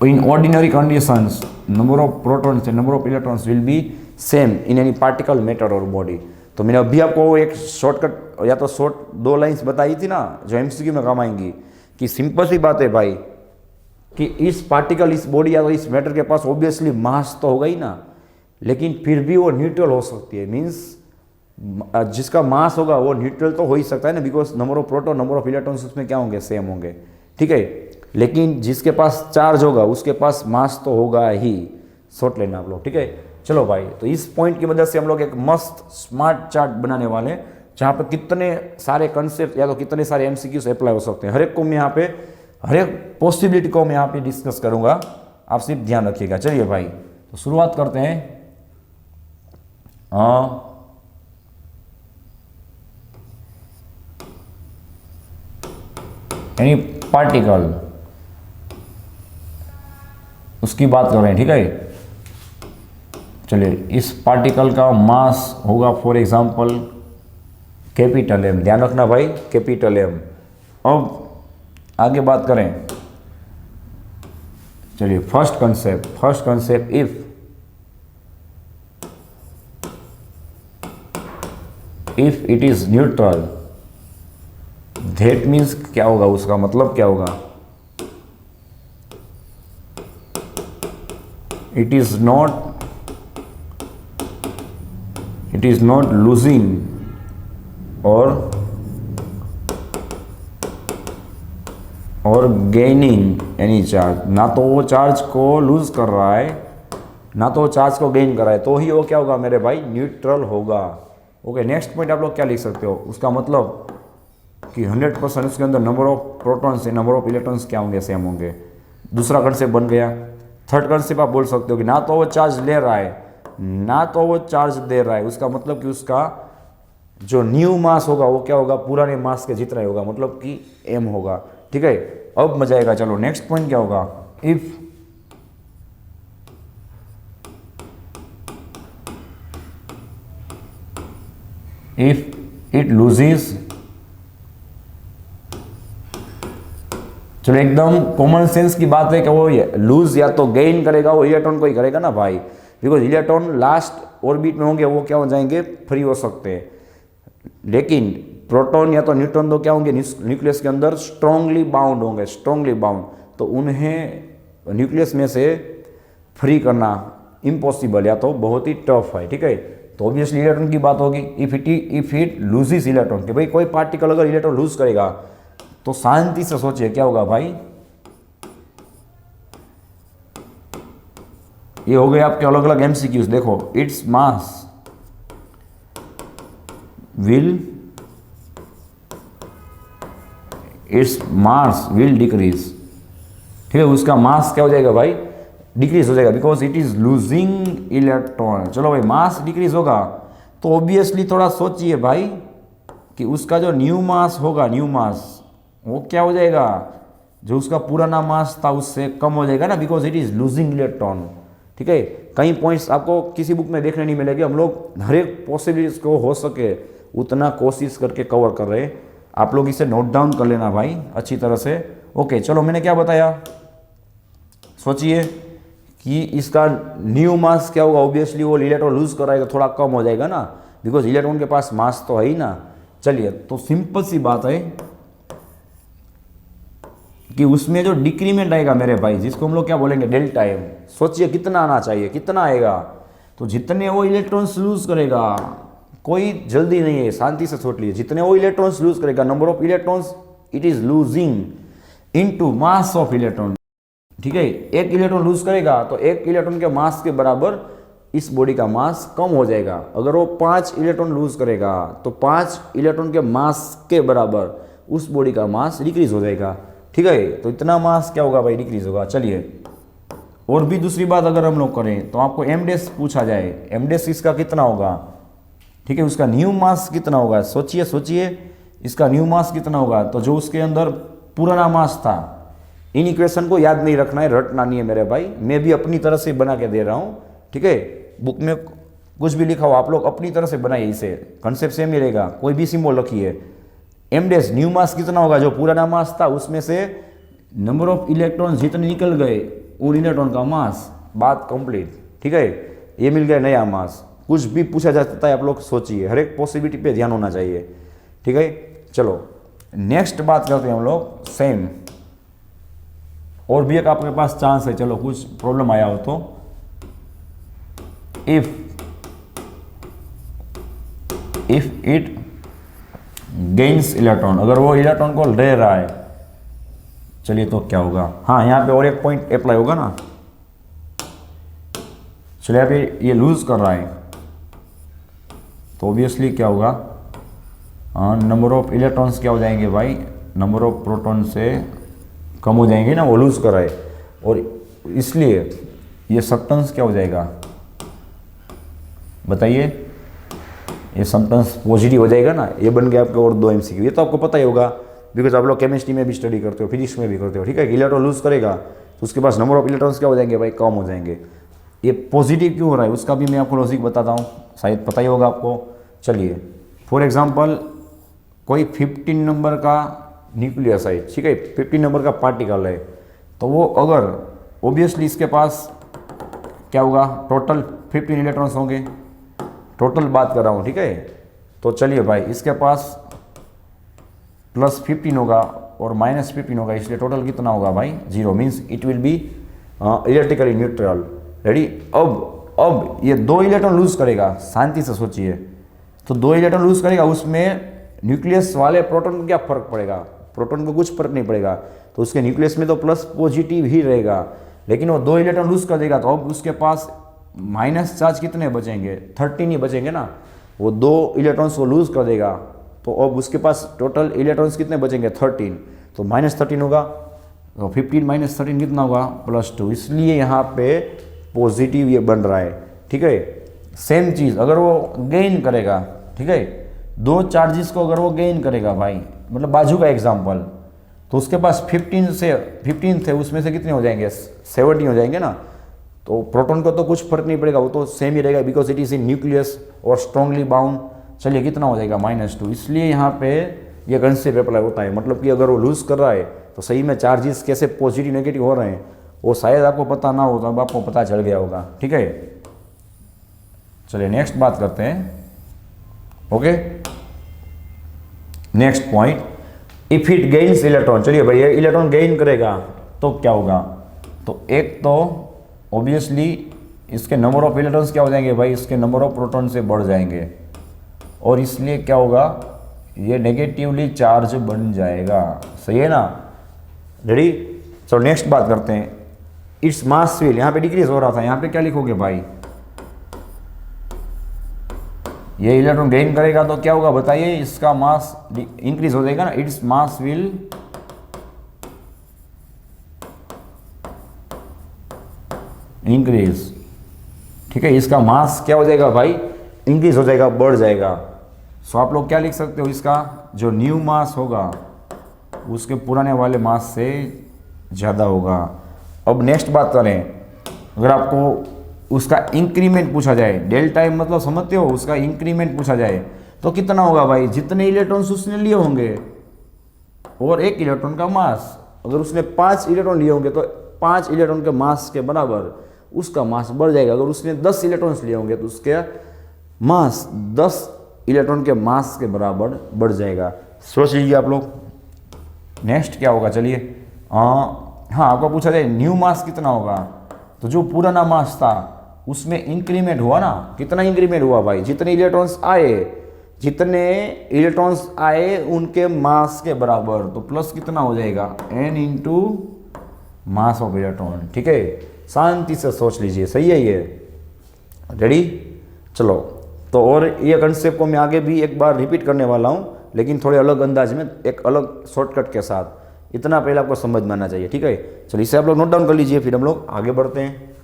in ordinary conditions number of protons and number of electrons will be same in any particle, matter or body. तो मैंने अभी आपको एक shortcut या तो short 2 lines बताई थी ना जो एमसीक्यू में काम आएंगी, कि सिंपल सी बात है भाई कि इस पार्टिकल, इस बॉडी या तो इस मैटर के पास ऑब्वियसली मास तो होगा ही ना, लेकिन फिर भी वो न्यूट्रल हो सकती है। मीन्स जिसका मास होगा वो न्यूट्रल तो हो ही सकता है ना, because number of proton number of electrons उसमें क्या होंगे? सेम होंगे, ठीक है। लेकिन जिसके पास चार्ज होगा उसके पास मास तो होगा ही। शॉर्ट लेना आप लोग, ठीक है। चलो भाई, तो इस पॉइंट की मदद से हम लोग एक मस्त स्मार्ट चार्ट बनाने वाले हैं जहाँ पर कितने सारे कंसेप्ट या तो कितने सारे एमसीक्यूज अप्लाई हो सकते हैं। हर एक को मैं यहाँ पे, हर एक पॉसिबिलिटी को मैं यहाँ पे डिस्कस करूँगा, आप सिर्फ ध्यान रखिएगा। चलिए भाई, तो शुरुआत करते हैं। एनी पार्टिकल, उसकी बात कर रहे हैं, ठीक है। चलिए, इस पार्टिकल का मास होगा फॉर एग्जांपल कैपिटल एम। ध्यान रखना भाई, कैपिटल एम। अब आगे बात करें, चलिए first concept, if if it is neutral, that means क्या होगा, उसका मतलब क्या होगा, इट इज नॉट लूजिंग और गेनिंग एनी चार्ज, ना तो वो चार्ज को लूज कर रहा है ना तो चार्ज को गेन कर रहा है, तो ही वो क्या होगा मेरे भाई, न्यूट्रल होगा। ओके, नेक्स्ट पॉइंट आप लोग क्या लिख सकते हो, उसका मतलब कि 100% उसके अंदर नंबर ऑफ प्रोटॉन्स से नंबर ऑफ इलेक्ट्रॉन्स क्या होंगे, सेम होंगे। दूसरा कंसेप्ट बन गया। थर्ड कंसेप्ट आप बोल सकते हो कि ना तो वो चार्ज ले रहा है ना तो वो चार्ज दे रहा है, उसका मतलब कि उसका जो न्यू मास होगा वो क्या होगा, पुराने मास के जितना ही होगा, मतलब कि एम होगा। ठीक है, अब मजा आएगा। चलो नेक्स्ट पॉइंट क्या होगा, इफ इट लूजेस, चलो एकदम कॉमन सेंस की बात है कि वो लूज या तो गेन करेगा, वो इलेक्ट्रॉन को ही करेगा ना भाई, बिकॉज इलेक्ट्रॉन लास्ट ऑर्बिट में होंगे, वो क्या हो जाएंगे, फ्री हो सकते हैं। लेकिन प्रोटॉन या तो न्यूट्रॉन तो क्या होंगे, न्यूक्लियस के अंदर स्ट्रांगली बाउंड होंगे, स्ट्रांगली बाउंड, तो उन्हें न्यूक्लियस में से फ्री करना इम्पॉसिबल या तो बहुत ही टफ है। ठीक है, तो ऑब्वियसली इलेक्ट्रॉन की बात होगी। इफ इट लूजेस इलेक्ट्रॉन, कि भाई कोई पार्टिकल अगर इलेक्ट्रॉन लूज करेगा तो शांति से सोचिए क्या होगा भाई, ये हो गए आपके अलग अलग एमसीक्यूज। देखो, इट्स मास विल डिक्रीज। ठीक है, उसका मास क्या हो जाएगा भाई, डिक्रीज हो जाएगा, because it is losing electron. चलो भाई, मास डिक्रीज होगा तो ऑब्वियसली थोड़ा सोचिए भाई कि उसका जो न्यू मास होगा, न्यू मास वो क्या हो जाएगा, जो उसका पुराना मास था उससे कम हो जाएगा ना, because it is losing electron. ठीक है, कई पॉइंट्स आपको किसी बुक में देखने नहीं मिलेंगे, हम लोग हर एक पॉसिबिलिटीज को हो सके उतना कोशिश करके कवर कर रहे हैं। आप लोग इसे नोट डाउन कर लेना भाई अच्छी तरह से। ओके, चलो मैंने क्या बताया, सोचिए कि इसका न्यू मास क्या होगा, ऑब्वियसली वो इलेक्ट्रॉन लूज कराएगा, थोड़ा कम हो जाएगा ना, बिकॉज इलेक्ट्रॉन के पास मास तो है ही ना। चलिए, तो सिंपल सी बात है कि उसमें जो डिक्रीमेंट आएगा मेरे भाई, जिसको हम लोग क्या बोलेंगे, डेल्टा एम, सोचिए कितना आना चाहिए, कितना आएगा, तो जितने वो इलेक्ट्रॉन्स लूज करेगा, कोई जल्दी नहीं है, शांति से सोच लीजिए, जितने वो इलेक्ट्रॉन्स लूज करेगा, number of electrons it is losing into mass of electron. ठीक है, एक इलेक्ट्रॉन लूज करेगा तो एक इलेक्ट्रॉन के मास के बराबर इस बॉडी का मास कम हो जाएगा। अगर वो 5 इलेक्ट्रॉन लूज करेगा तो 5 इलेक्ट्रॉन के मास के बराबर उस बॉडी का मास डिक्रीज हो जाएगा। ठीक है, तो इतना मास क्या होगा भाई, डिक्रीज होगा। चलिए, और भी दूसरी बात अगर हम लोग करें तो आपको एम डेस पूछा जाए, एम डेस इसका कितना होगा, ठीक है, उसका न्यू मास कितना होगा, सोचिए इसका न्यू मास कितना होगा, तो जो उसके अंदर पुराना मास था। इन इक्वेशन को याद नहीं रखना है, रटना नहीं है मेरे भाई, मैं भी अपनी तरह से बना के दे रहा हूँ। ठीक है, बुक में कुछ भी लिखा हो आप लोग अपनी तरह से बनाइए, इसे कंसेप्ट सेम ही रहेगा, कोई भी सिंबल रखिए। एम डेस न्यू मास कितना होगा, जो पुराना मास था उसमें से नंबर ऑफ इलेक्ट्रॉन जितने निकल गए उन इलेक्ट्रॉन का मास, बात कंप्लीट। ठीक है, ये मिल गया नया मास। कुछ भी पूछा जाता है आप लोग सोचिए, हर एक पॉसिबिलिटी पे ध्यान होना चाहिए। ठीक है, चलो नेक्स्ट बात करते हैं हम लोग, सेम और भी एक आपके पास चांस है, चलो कुछ प्रॉब्लम आया हो तो, इफ इट गेन्स इलेक्ट्रॉन, अगर वो इलेक्ट्रॉन को ले रहा है, चलिए तो क्या होगा, हाँ यहाँ पे और एक पॉइंट अप्लाई होगा ना। चलिए यहाँ पे ये लूज कर रहा है तो ऑब्वियसली क्या होगा, नंबर ऑफ इलेक्ट्रॉन्स क्या हो जाएंगे भाई, नंबर ऑफ प्रोटॉन से कम हो जाएंगे ना, वो लूज कर रहा है, और इसलिए ये सबस्टेंस क्या हो जाएगा बताइए, ये सबस्टेंस पॉजिटिव हो जाएगा ना। ये बन गया आपके और 2 एमसीक्यू, ये तो आपको पता ही होगा बिकॉज आप लोग केमिस्ट्री में भी स्टडी करते हो, फिजिक्स में भी करते हो। ठीक है, इलेक्ट्रॉन लूज करेगा तो उसके पास नंबर ऑफ इलेक्ट्रॉन्स क्या हो जाएंगे भाई, कम हो जाएंगे। ये पॉजिटिव क्यों हो रहा है उसका भी मैं आपको लॉजिक बताता हूँ, शायद पता ही होगा आपको। चलिए, फॉर एग्जाम्पल कोई 15 नंबर का न्यूक्लियस है, ठीक है, 15 नंबर का पार्टिकल है, तो वो अगर ऑब्वियसली इसके पास क्या होगा, टोटल 15 इलेक्ट्रॉन्स होंगे, टोटल बात कर रहा हूँ। ठीक है, तो चलिए भाई, इसके पास +15 होगा और -15 होगा, इसलिए टोटल कितना होगा भाई 0, means it will be electrically neutral. Ready. अब ये 2 इलेक्ट्रॉन लूज करेगा, शांति से सोचिए। तो 2 इलेक्ट्रॉन लूज करेगा, उसमें न्यूक्लियस वाले प्रोटॉन को क्या फर्क पड़ेगा, प्रोटॉन को कुछ फर्क नहीं पड़ेगा, तो उसके न्यूक्लियस में तो प्लस पॉजिटिव ही रहेगा। लेकिन वो 2 इलेक्ट्रॉन लूज कर देगा, तो अब उसके पास माइनस चार्ज कितने बचेंगे, 13 ही बचेंगे ना। वो 2 इलेक्ट्रॉन्स को लूज कर देगा, तो अब उसके पास टोटल इलेक्ट्रॉन्स कितने बचेंगे, 13, तो -13 होगा, तो 15 - 13 कितना होगा, +2। इसलिए यहाँ पे पॉजिटिव ये बन रहा है। ठीक है। सेम चीज़ अगर वो गेन करेगा, ठीक है, 2 चार्जेस को अगर वो गेन करेगा भाई, मतलब बाजू का एग्जाम्पल, तो उसके पास 15 थे, उसमें से कितने हो जाएंगे, 70 हो जाएंगे ना। तो प्रोटॉन को तो कुछ फर्क नहीं पड़ेगा, वो तो सेम ही रहेगा, because it is in nucleus और स्ट्रांगली बाउंड। चलिए कितना हो जाएगा, -2। इसलिए यहाँ पे ये कंसेप्ट अप्लाई होता है, मतलब कि अगर वो लूज कर रहा है तो सही में चार्जेस कैसे पॉजिटिव नेगेटिव हो रहे हैं वो शायद आपको पता ना हो, तो अब आपको पता चल गया होगा। ठीक है। चलिए नेक्स्ट बात करते हैं। Okay, next point, if it gains electron. चलिए भाई, ये इलेक्ट्रॉन गेन करेगा तो क्या होगा, तो एक तो ऑब्वियसली इसके नंबर ऑफ इलेक्ट्रॉन्स क्या हो जाएंगे भाई, इसके नंबर ऑफ प्रोटॉन से बढ़ जाएंगे, और इसलिए क्या होगा, ये नेगेटिवली चार्ज बन जाएगा। सही है ना। रेडी। चलो नेक्स्ट बात करते हैं, इट्स मास विल, यहाँ पे डिक्रीज हो रहा था, यहाँ पे क्या लिखोगे भाई, ये इलेक्ट्रॉन गेन करेगा तो क्या होगा बताइए, इसका मास इंक्रीज हो जाएगा ना, इट्स मास विल इंक्रीज। ठीक है, इसका मास क्या हो जाएगा भाई, इंक्रीज हो जाएगा, बढ़ जाएगा। सो आप लोग क्या लिख सकते हो, इसका जो न्यू मास होगा उसके पुराने वाले मास से ज़्यादा होगा। अब नेक्स्ट बात करें, अगर आपको उसका इंक्रीमेंट पूछा जाए, डेल्टा टाइम मतलब समझते हो, उसका इंक्रीमेंट पूछा जाए तो कितना होगा भाई, जितने इलेक्ट्रॉन्स उसने लिए होंगे और 1 इलेक्ट्रॉन का मास। अगर उसने 5 इलेक्ट्रॉन लिए होंगे तो 5 इलेक्ट्रॉन के मास के बराबर उसका मास बढ़ जाएगा। अगर उसने 10 इलेक्ट्रॉन्स लिए होंगे तो उसके मास 10 इलेक्ट्रॉन के मास के बराबर बढ़ जाएगा। सोच लीजिए आप लोग। नेक्स्ट क्या होगा, चलिए हाँ, आपको पूछा जाए न्यू मास कितना होगा, तो जो पुराना मास था उसमें इंक्रीमेंट हुआ ना, कितना इंक्रीमेंट हुआ भाई, जितने इलेक्ट्रॉन्स आए उनके मास के बराबर, तो प्लस कितना हो जाएगा, n into mass of electron. ठीक है, शांति से सोच लीजिए। सही है ये। रेडी। चलो, तो और ये कंसेप्ट को मैं आगे भी एक बार रिपीट करने वाला हूँ, लेकिन थोड़े अलग अंदाज में, एक अलग शॉर्टकट के साथ। इतना पहले आपको समझ में आना चाहिए। ठीक है। चलिए इसे आप लोग नोट डाउन कर लीजिए, फिर हम लोग आगे बढ़ते हैं।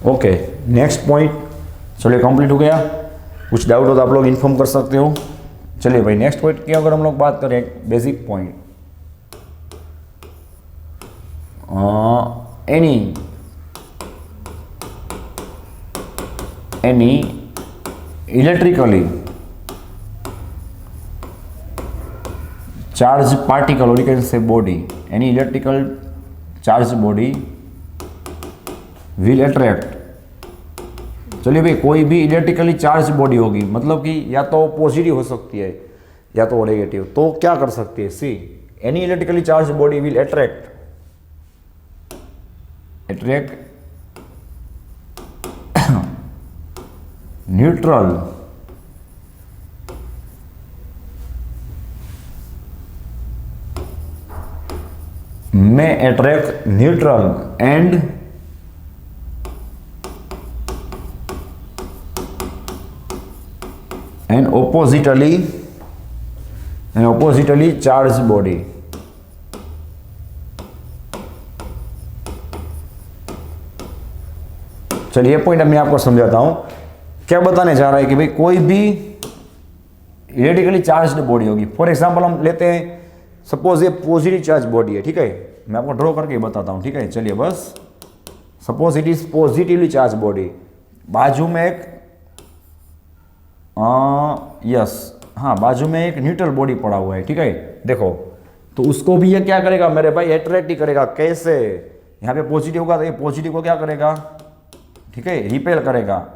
ओके, नेक्स्ट पॉइंट चलिए कंप्लीट हो गया। कुछ डाउट हो तो आप लोग इन्फॉर्म कर सकते हो। चलिए भाई, नेक्स्ट पॉइंट की अगर हम लोग बात करें, basic point, any electrically charge particle, और you can say body, any electrical charge body will attract. चलिए भाई, कोई भी इलेक्ट्रिकली चार्ज बॉडी होगी, मतलब कि या तो पॉजिटिव हो सकती है या तो नेगेटिव, तो क्या कर सकती है, see any electrically charge body will attract neutral may attract neutral and oppositely charged body. चलिए पॉइंट मैं आपको समझाता हूं। क्या बताने जा रहा है कि भाई कोई भी इलेक्ट्रिकली चार्ज्ड बॉडी होगी, फॉर एग्जांपल हम लेते हैं, सपोज ये पॉजिटिव चार्ज बॉडी है, ठीक है, मैं आपको ड्रॉ करके बताता हूँ, ठीक है। चलिए बस, suppose it is positively charge body, बाजू में एक यस, हाँ, बाजू में एक न्यूट्रल बॉडी पड़ा हुआ है, ठीक है। देखो, तो उसको भी ये क्या करेगा मेरे भाई, अट्रैक्ट ही करेगा। कैसे? यहाँ पे पॉजिटिव होगा तो ये पॉजिटिव को क्या करेगा, ठीक है, रिपेल करेगा,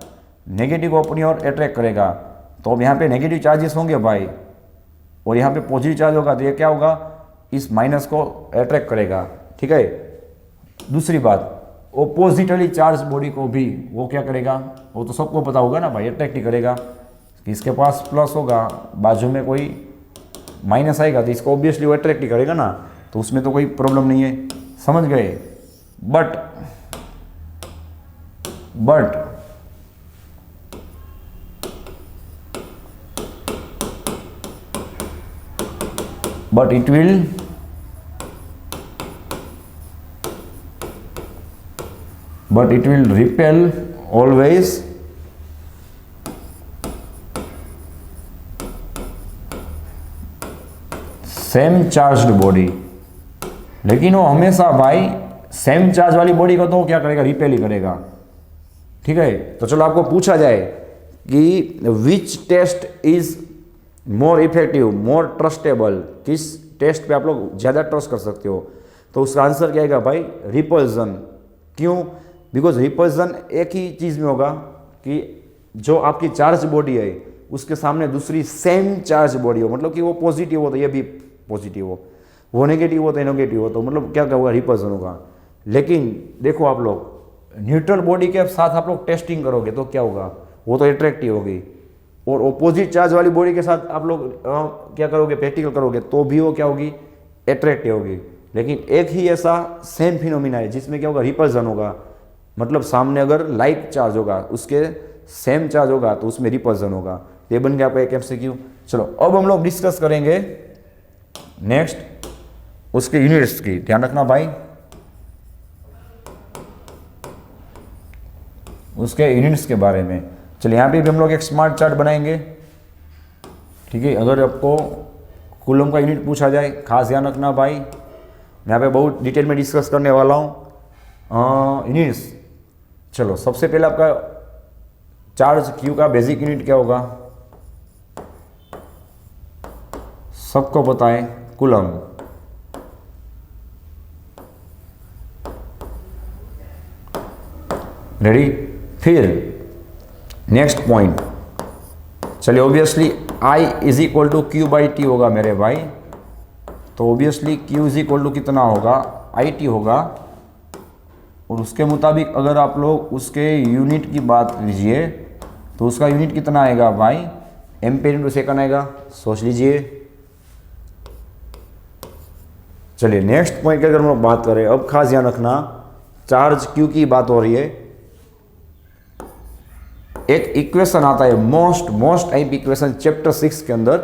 नेगेटिव को अपनी ओर अट्रैक्ट करेगा। तो अब यहाँ पे नेगेटिव चार्जेस होंगे भाई, और यहाँ पे पॉजिटिव चार्ज होगा तो ये क्या होगा, इस माइनस को अट्रैक्ट करेगा, ठीक है। दूसरी बात, ओपोजिटली चार्ज बॉडी को भी वो क्या करेगा, वो तो सबको पता होगा ना भाई, अट्रैक्ट ही करेगा। कि इसके पास प्लस होगा, बाजू में कोई माइनस आएगा तो इसको ऑब्वियसली वो अट्रैक्ट ही करेगा ना, तो उसमें तो कोई प्रॉब्लम नहीं है, समझ गए। But it will repel always same charged body. लेकिन वो हमेशा भाई सेम चार्ज वाली बॉडी को तो क्या करेगा, रिपेल ही करेगा, ठीक है। तो चलो आपको पूछा जाए कि which test is more effective, more trustable, किस टेस्ट पे आप लोग ज़्यादा ट्रस्ट कर सकते हो, तो उसका आंसर क्या आएगा भाई, रिपल्जन। क्यों? बिकॉज रिपल्जन एक ही चीज़ में होगा कि जो आपकी चार्ज बॉडी है उसके सामने दूसरी सेम चार्ज बॉडी हो, मतलब कि वो पॉजिटिव हो तो ये भी पॉजिटिव हो, वो नेगेटिव हो तो नेगेटिव हो, तो मतलब क्या होगा, रिपल्जन होगा। लेकिन देखो आप लोग न्यूट्रल बॉडी के साथ आप लोग टेस्टिंग करोगे तो क्या होगा, वो तो अट्रैक्टिव होगी, और ऑपोजिट चार्ज वाली बॉडी के साथ आप लोग क्या करोगे, प्रैक्टिकल करोगे तो भी वो क्या होगी, अट्रैक्टिव होगी। लेकिन एक ही ऐसा सेम फिनोमिना है जिसमें क्या होगा, रिपल्जन होगा, मतलब सामने अगर लाइक चार्ज होगा उसके सेम चार्ज होगा तो उसमें रिपल्जन होगा। ये बन गया आपका एक MCQ। चलो अब हम लोग डिस्कस करेंगे नेक्स्ट उसके यूनिट्स की, ध्यान रखना भाई, उसके यूनिट्स के बारे में। चलिए यहाँ पे भी हम लोग एक स्मार्ट चार्ट बनाएंगे, ठीक है। अगर आपको कूलम का यूनिट पूछा जाए, खास ध्यान रखना भाई, मैं यहाँ पे बहुत डिटेल में डिस्कस करने वाला हूँ यूनिट्स। चलो सबसे पहले आपका चार्ज क्यू का बेसिक यूनिट क्या होगा, सबको पता है, कूलम। रेडी? फिर नेक्स्ट पॉइंट, चलिए obviously I is equal to Q by T होगा मेरे भाई, तो obviously Q is equal to कितना होगा, IT होगा। और उसके मुताबिक अगर आप लोग उसके यूनिट की बात कीजिए तो उसका यूनिट कितना आएगा भाई, एम्पेयर इंटू सेकंड आएगा, सोच लीजिए। चलिए नेक्स्ट पॉइंट की अगर हम लोग बात करें, अब खास ध्यान रखना, चार्ज Q की बात हो रही है, एक इक्वेशन आता है मोस्ट टाइप इक्वेशन चैप्टर 6 के अंदर,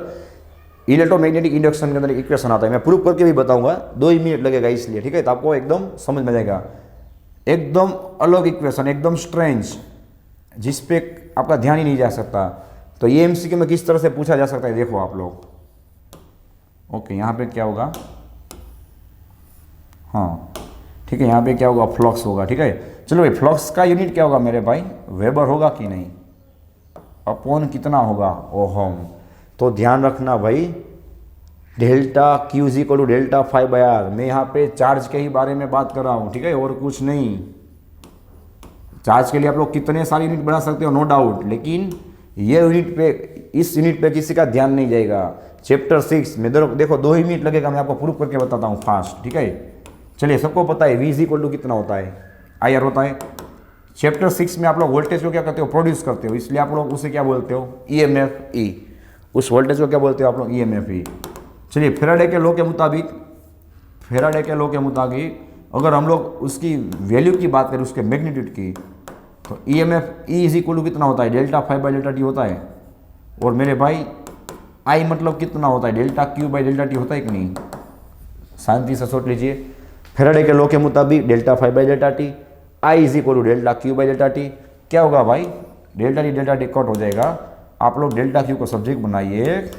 इलेक्ट्रोमैग्नेटिक इंडक्शन के अंदर इक्वेशन आता है। मैं प्रूव करके भी बताऊंगा, 2 ही मिनट लगेगा इसलिए, ठीक है। तो आपको एकदम समझ में जाएगा, एकदम अलग इक्वेशन, एकदम स्ट्रेंज, जिस पे आपका ध्यान ही नहीं जा सकता। तो ये MCQ में किस तरह से पूछा जा सकता है, देखो आप लोग। ओके, यहाँ पे क्या होगा, हाँ ठीक है, यहाँ पे क्या होगा, फ्लक्स होगा, ठीक है। चलो भाई, फ्लक्स का यूनिट क्या होगा मेरे भाई, वेबर होगा कि नहीं, अपॉन कितना होगा, ओहम। तो ध्यान रखना भाई, delta Q is equal to delta phi by R. मैं यहाँ पे चार्ज के ही बारे में बात कर रहा हूँ, ठीक है, और कुछ नहीं। चार्ज के लिए आप लोग कितने सारे यूनिट बना सकते हो, नो डाउट, लेकिन ये यूनिट पे, इस यूनिट पे किसी का ध्यान नहीं जाएगा। चैप्टर 6 में देखो 2 ही मिनट लगेगा, मैं आपको प्रूफ करके बताता हूँ फास्ट, ठीक है। चलिए सबको पता है V इज इक्वल टू कितना होता है, IR होता है। चैप्टर 6 में आप लोग वोल्टेज को क्या करते हो, प्रोड्यूस करते हो, इसलिए आप लोग उसे क्या बोलते हो, EMF E। उस वोल्टेज को क्या बोलते हो आप लोग, EMF E। चलिए फेराडे के लॉ के मुताबिक अगर हम लोग उसकी वैल्यू की बात करें, उसके मैग्नीट्यूड की, तो EMF E is equal to कितना होता है, delta phi by delta T होता है। और मेरे भाई I मतलब कितना होता है, delta Q by delta T होता है कि नहीं, शांति से सोच लीजिए। फेराडे के लॉ के मुताबिक delta phi by delta T, I is equal to delta Q by delta T. क्या होगा भाई, डेल्टा टी कट हो जाएगा। आप लोग डेल्टा Q को सब्जेक्ट बनाइए,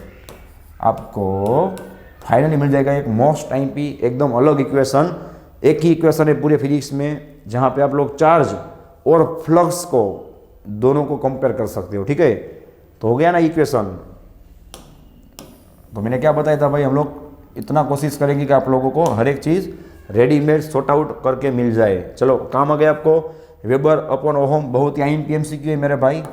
आपको फाइनली मिल जाएगा एक मोस्ट टाइम पी, एकदम अलग इक्वेशन। एक ही इक्वेशन है पूरे फिजिक्स में जहाँ पे आप लोग चार्ज और फ्लक्स को दोनों को कंपेयर कर सकते हो, ठीक है। तो हो गया ना इक्वेशन। तो मैंने क्या बताया था भाई, हम लोग इतना कोशिश करेंगे कि आप लोगों को हर एक चीज़ रेडीमेड सॉर्ट आउट करके मिल जाए। चलो काम आ गया आपको। वेबर अपॉन ओहम बहुत ही IMP-MCQ है मेरे भाई।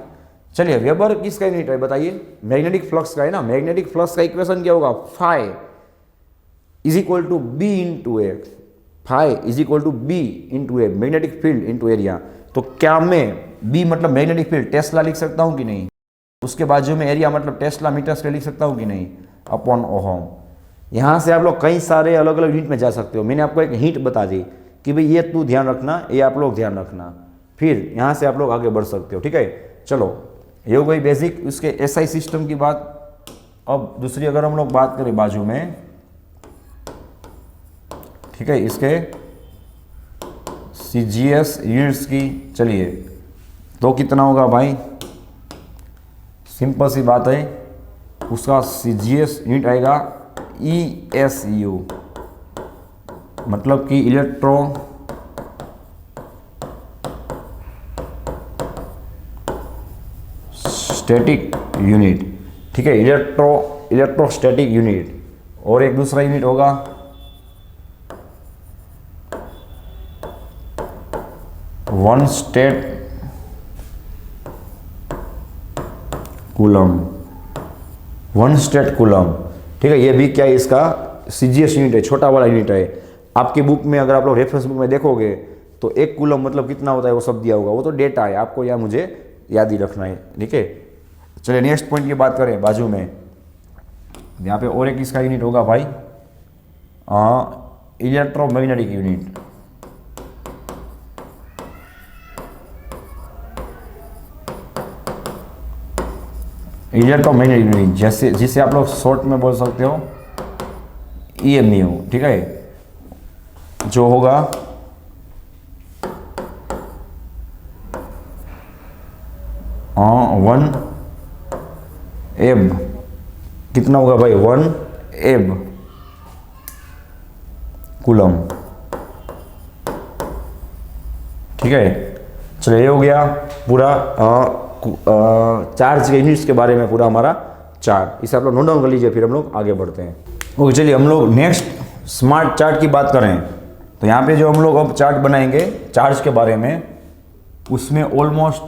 चलिए वेबर किसका यूनिट है बताइए, मैग्नेटिक फ्लक्स का है ना। मैग्नेटिक फ्लक्स का इक्वेशन क्या होगा, phi is equal to B into A, phi is equal to B into A, magnetic field into area. तो क्या मैं बी मतलब मैग्नेटिक फील्ड टेस्ला लिख सकता हूँ कि नहीं, उसके बाजू में एरिया मतलब टेस्ला मीटर स्क्वायर लिख सकता हूँ कि नहीं, अपॉन ओहम। यहाँ से आप लोग कई सारे अलग अलग यूनिट में जा सकते हो। मैंने आपको एक हिंट बता दी कि भाई ये तू ध्यान रखना, ये आप लोग ध्यान रखना, फिर यहाँ से आप लोग आगे बढ़ सकते हो। ठीक है, चलो ये हो गई बेसिक उसके SI सिस्टम की बात। अब दूसरी अगर हम लोग बात करें बाजू में, ठीक है, इसके CGS यूनिट्स की, चलिए तो कितना होगा भाई, सिंपल सी बात है, उसका CGS यूनिट आएगा ESU, मतलब कि इलेक्ट्रो स्टैटिक यूनिट। ठीक है, इलेक्ट्रोस्टैटिक यूनिट। और एक दूसरा यूनिट होगा one state coulomb, one state coulomb. ठीक है, ये भी क्या है, इसका CGS यूनिट है, छोटा वाला यूनिट है। आपकी बुक में अगर आप लोग रेफरेंस बुक में देखोगे तो एक कूलम मतलब कितना होता है वो सब दिया होगा, वो तो डेटा है, आपको या मुझे याद ही रखना है। ठीक है, चलिए नेक्स्ट पॉइंट की बात करें बाजू में। यहाँ पे और एक इसका यूनिट होगा भाई इलेक्ट्रोमैग्नेटिक यूनिट। इलेक्ट्रोमैग्नेटिक यूनिट जैसे जिसे आप लोग शॉर्ट में बोल सकते हो EMU। ठीक है, जो होगा वन एब, कितना होगा भाई, 1 एब कूलम। ठीक है, चलो ये हो गया पूरा चार्ज के यूनिट्स के बारे में पूरा हमारा चार्ट। इसे आप लोग नोट डाउन कर लीजिए, फिर हम लोग आगे बढ़ते हैं। ओके, चलिए हम लोग नेक्स्ट स्मार्ट चार्ट की बात करें तो यहाँ पे जो हम लोग अब चार्ट बनाएंगे चार्ज के बारे में, उसमें ऑलमोस्ट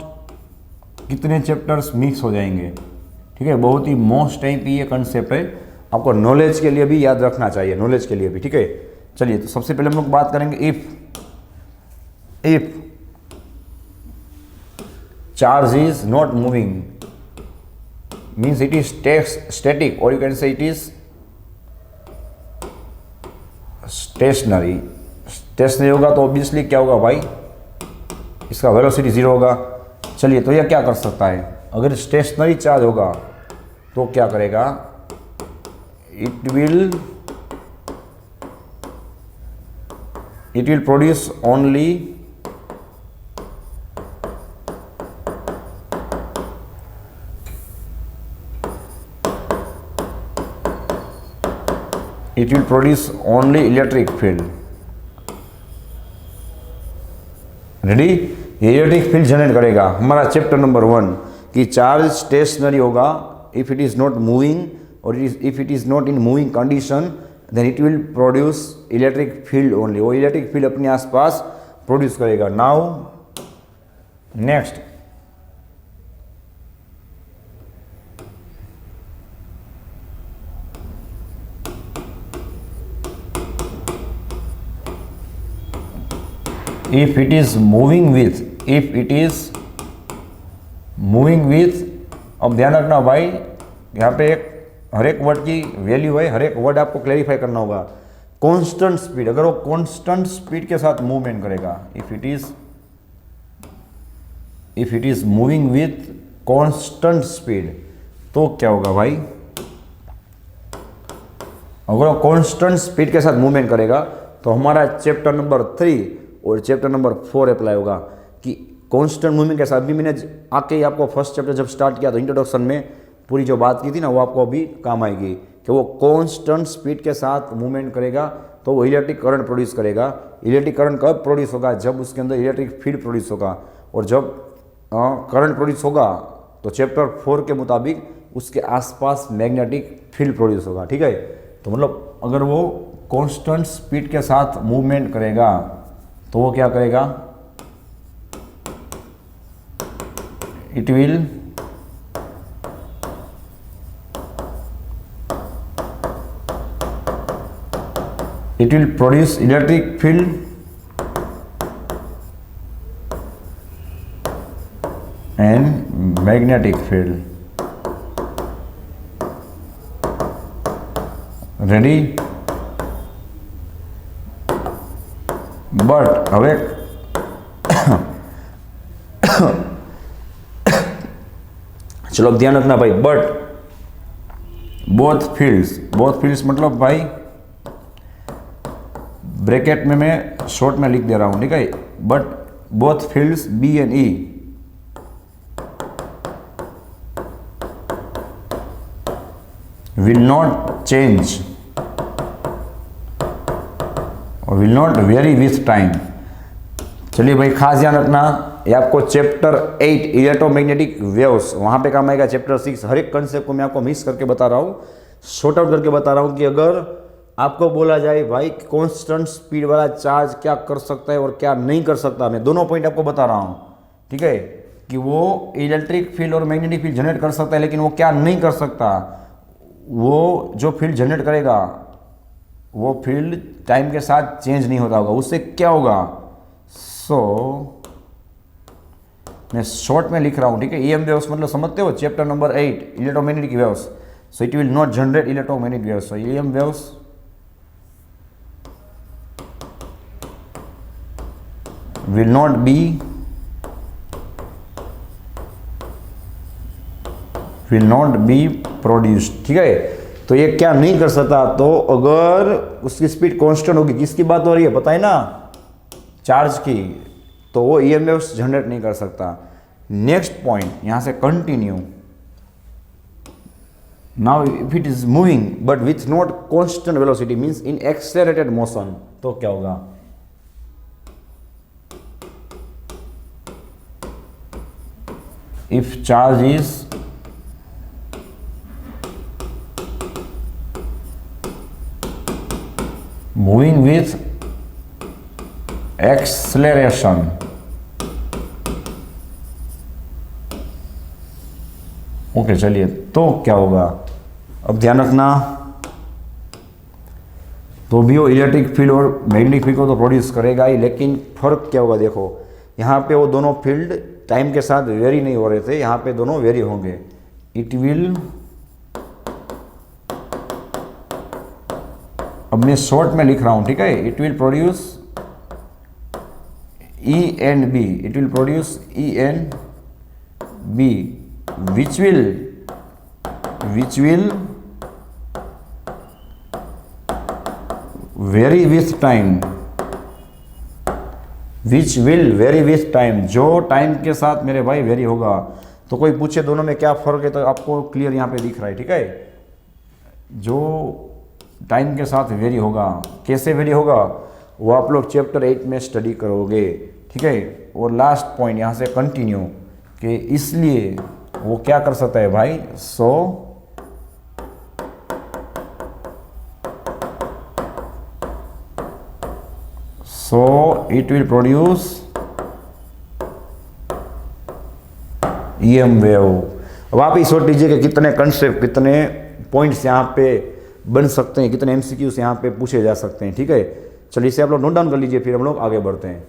कितने चैप्टर्स मिक्स हो जाएंगे। ठीक है, बहुत ही मोस्ट टाइम पे ये कंसेप्ट है, आपको नॉलेज के लिए भी याद रखना चाहिए, नॉलेज के लिए भी। ठीक है, चलिए तो सबसे पहले हम लोग बात करेंगे if charge is not moving means it is static, और you can say it is stationary. Stationary होगा तो ऑब्वियसली क्या होगा भाई, इसका वेलोसिटी 0 होगा। चलिए तो यह क्या कर सकता है, अगर स्टेशनरी चार्ज होगा तो क्या करेगा, it will produce only electric field. Ready, electric field generate करेगा। हमारा चैप्टर नंबर 1 कि चार्ज स्टेशनरी होगा if it is not moving, और if it is not in moving condition then it will produce electric field only. वो electric field अपने आसपास produce करेगा। Now next, if it is moving with, अब ध्यान रखना भाई, यहाँ पे एक हर एक वर्ड की वैल्यू है, हर एक वर्ड आपको क्लैरिफाई करना होगा। कांस्टेंट स्पीड, अगर वो कांस्टेंट स्पीड के साथ मूवमेंट करेगा, if it is moving with constant speed, तो क्या होगा भाई, अगर वो कांस्टेंट स्पीड के साथ मूवमेंट करेगा तो हमारा चैप्टर नंबर 3 और चैप्टर नंबर 4 अप्लाई होगा कि कांस्टेंट मूवमेंट के साथ भी। मैंने आके ही आपको फर्स्ट चैप्टर जब स्टार्ट किया तो इंट्रोडक्शन में पूरी जो बात की थी ना, वो आपको अभी काम आएगी कि वो कांस्टेंट स्पीड के साथ मूवमेंट करेगा तो वो इलेक्ट्रिक करंट प्रोड्यूस करेगा। इलेक्ट्रिक करंट कब प्रोड्यूस होगा, जब उसके अंदर इलेक्ट्रिक फील्ड प्रोड्यूस होगा, और जब करंट प्रोड्यूस होगा तो चैप्टर 4 के मुताबिक उसके आसपास मैग्नेटिक फील्ड प्रोड्यूस होगा, ठीक है। तो मतलब अगर वो कांस्टेंट स्पीड के साथ मूवमेंट करेगा तो वो क्या करेगा, it will produce electric field and magnetic field. Ready? But હવે चलो अब ध्यान रखना भाई, बट बोथ फील्ड्स मतलब भाई ब्रैकेट में मैं शॉर्ट में लिख दे रहा हूं, ठीक है। But both fields B and E will not change और will not vary with time. चलिए भाई खास ध्यान रखना, ये आपको चैप्टर 8 इलेक्ट्रोमैग्नेटिक वेव्स वहाँ पे काम आएगा। चैप्टर 6 हर एक कंसेप्ट को मैं आपको मिस करके बता रहा हूँ, शॉर्ट आउट करके बता रहा हूँ कि अगर आपको बोला जाए भाई कांस्टेंट स्पीड वाला चार्ज क्या कर सकता है और क्या नहीं कर सकता, मैं दोनों पॉइंट आपको बता रहा हूँ, ठीक है। कि वो इलेक्ट्रिक फील्ड और मैग्नेटिक फील्ड जनरेट कर सकता है, लेकिन वो क्या नहीं कर सकता, वो जो फील्ड जनरेट करेगा वो फील्ड टाइम के साथ चेंज नहीं होता होगा। उससे क्या होगा, मैं शॉर्ट में लिख रहा हूँ, ठीक है। EM वेव्स मतलब समझते हो, chapter number 8 electromagnetic waves, so it will not generate electromagnetic waves. So EM waves will not be produced, ठीक है। तो ये क्या नहीं कर सकता, तो अगर उसकी स्पीड कांस्टेंट होगी, किसकी बात हो रही है पता है ना, चार्ज की, तो वो EMFs जनरेट नहीं कर सकता। नेक्स्ट पॉइंट यहां से continue, now if it is moving but with not constant velocity means in accelerated motion, तो क्या होगा, if charge is moving with acceleration, okay चलिए, तो क्या होगा, अब ध्यान रखना, तो भी वो इलेक्ट्रिक फील्ड और मैग्नेटिक फील्ड को तो प्रोड्यूस करेगा ही, लेकिन फर्क क्या होगा, देखो यहाँ पे वो दोनों फील्ड टाइम के साथ वेरी नहीं हो रहे थे, यहाँ पे दोनों वेरी होंगे। इट विल, अब मैं शॉर्ट में लिख रहा हूं, ठीक है। It will produce E and B, it will produce E and B which will vary with time, which will very with time, जो टाइम के साथ मेरे भाई वेरी होगा। तो कोई पूछे दोनों में क्या फर्क है, तो आपको क्लियर यहाँ पे दिख रहा है, ठीक है। जो टाइम के साथ वेरी होगा, कैसे वेरी होगा वो आप लोग चैप्टर 8 में स्टडी करोगे, ठीक है। और लास्ट पॉइंट यहाँ से कंटिन्यू, कि इसलिए वो क्या कर सकता है भाई, so it will produce EM wave. अब आप ही सोच लीजिए कि कितने कंसेप्ट, कितने पॉइंट्स यहाँ पे बन सकते हैं, कितने MCQs यहाँ पे पूछे जा सकते हैं, ठीक है। चलिए इसे आप लोग नोट डाउन कर लीजिए, फिर हम लोग आगे बढ़ते हैं।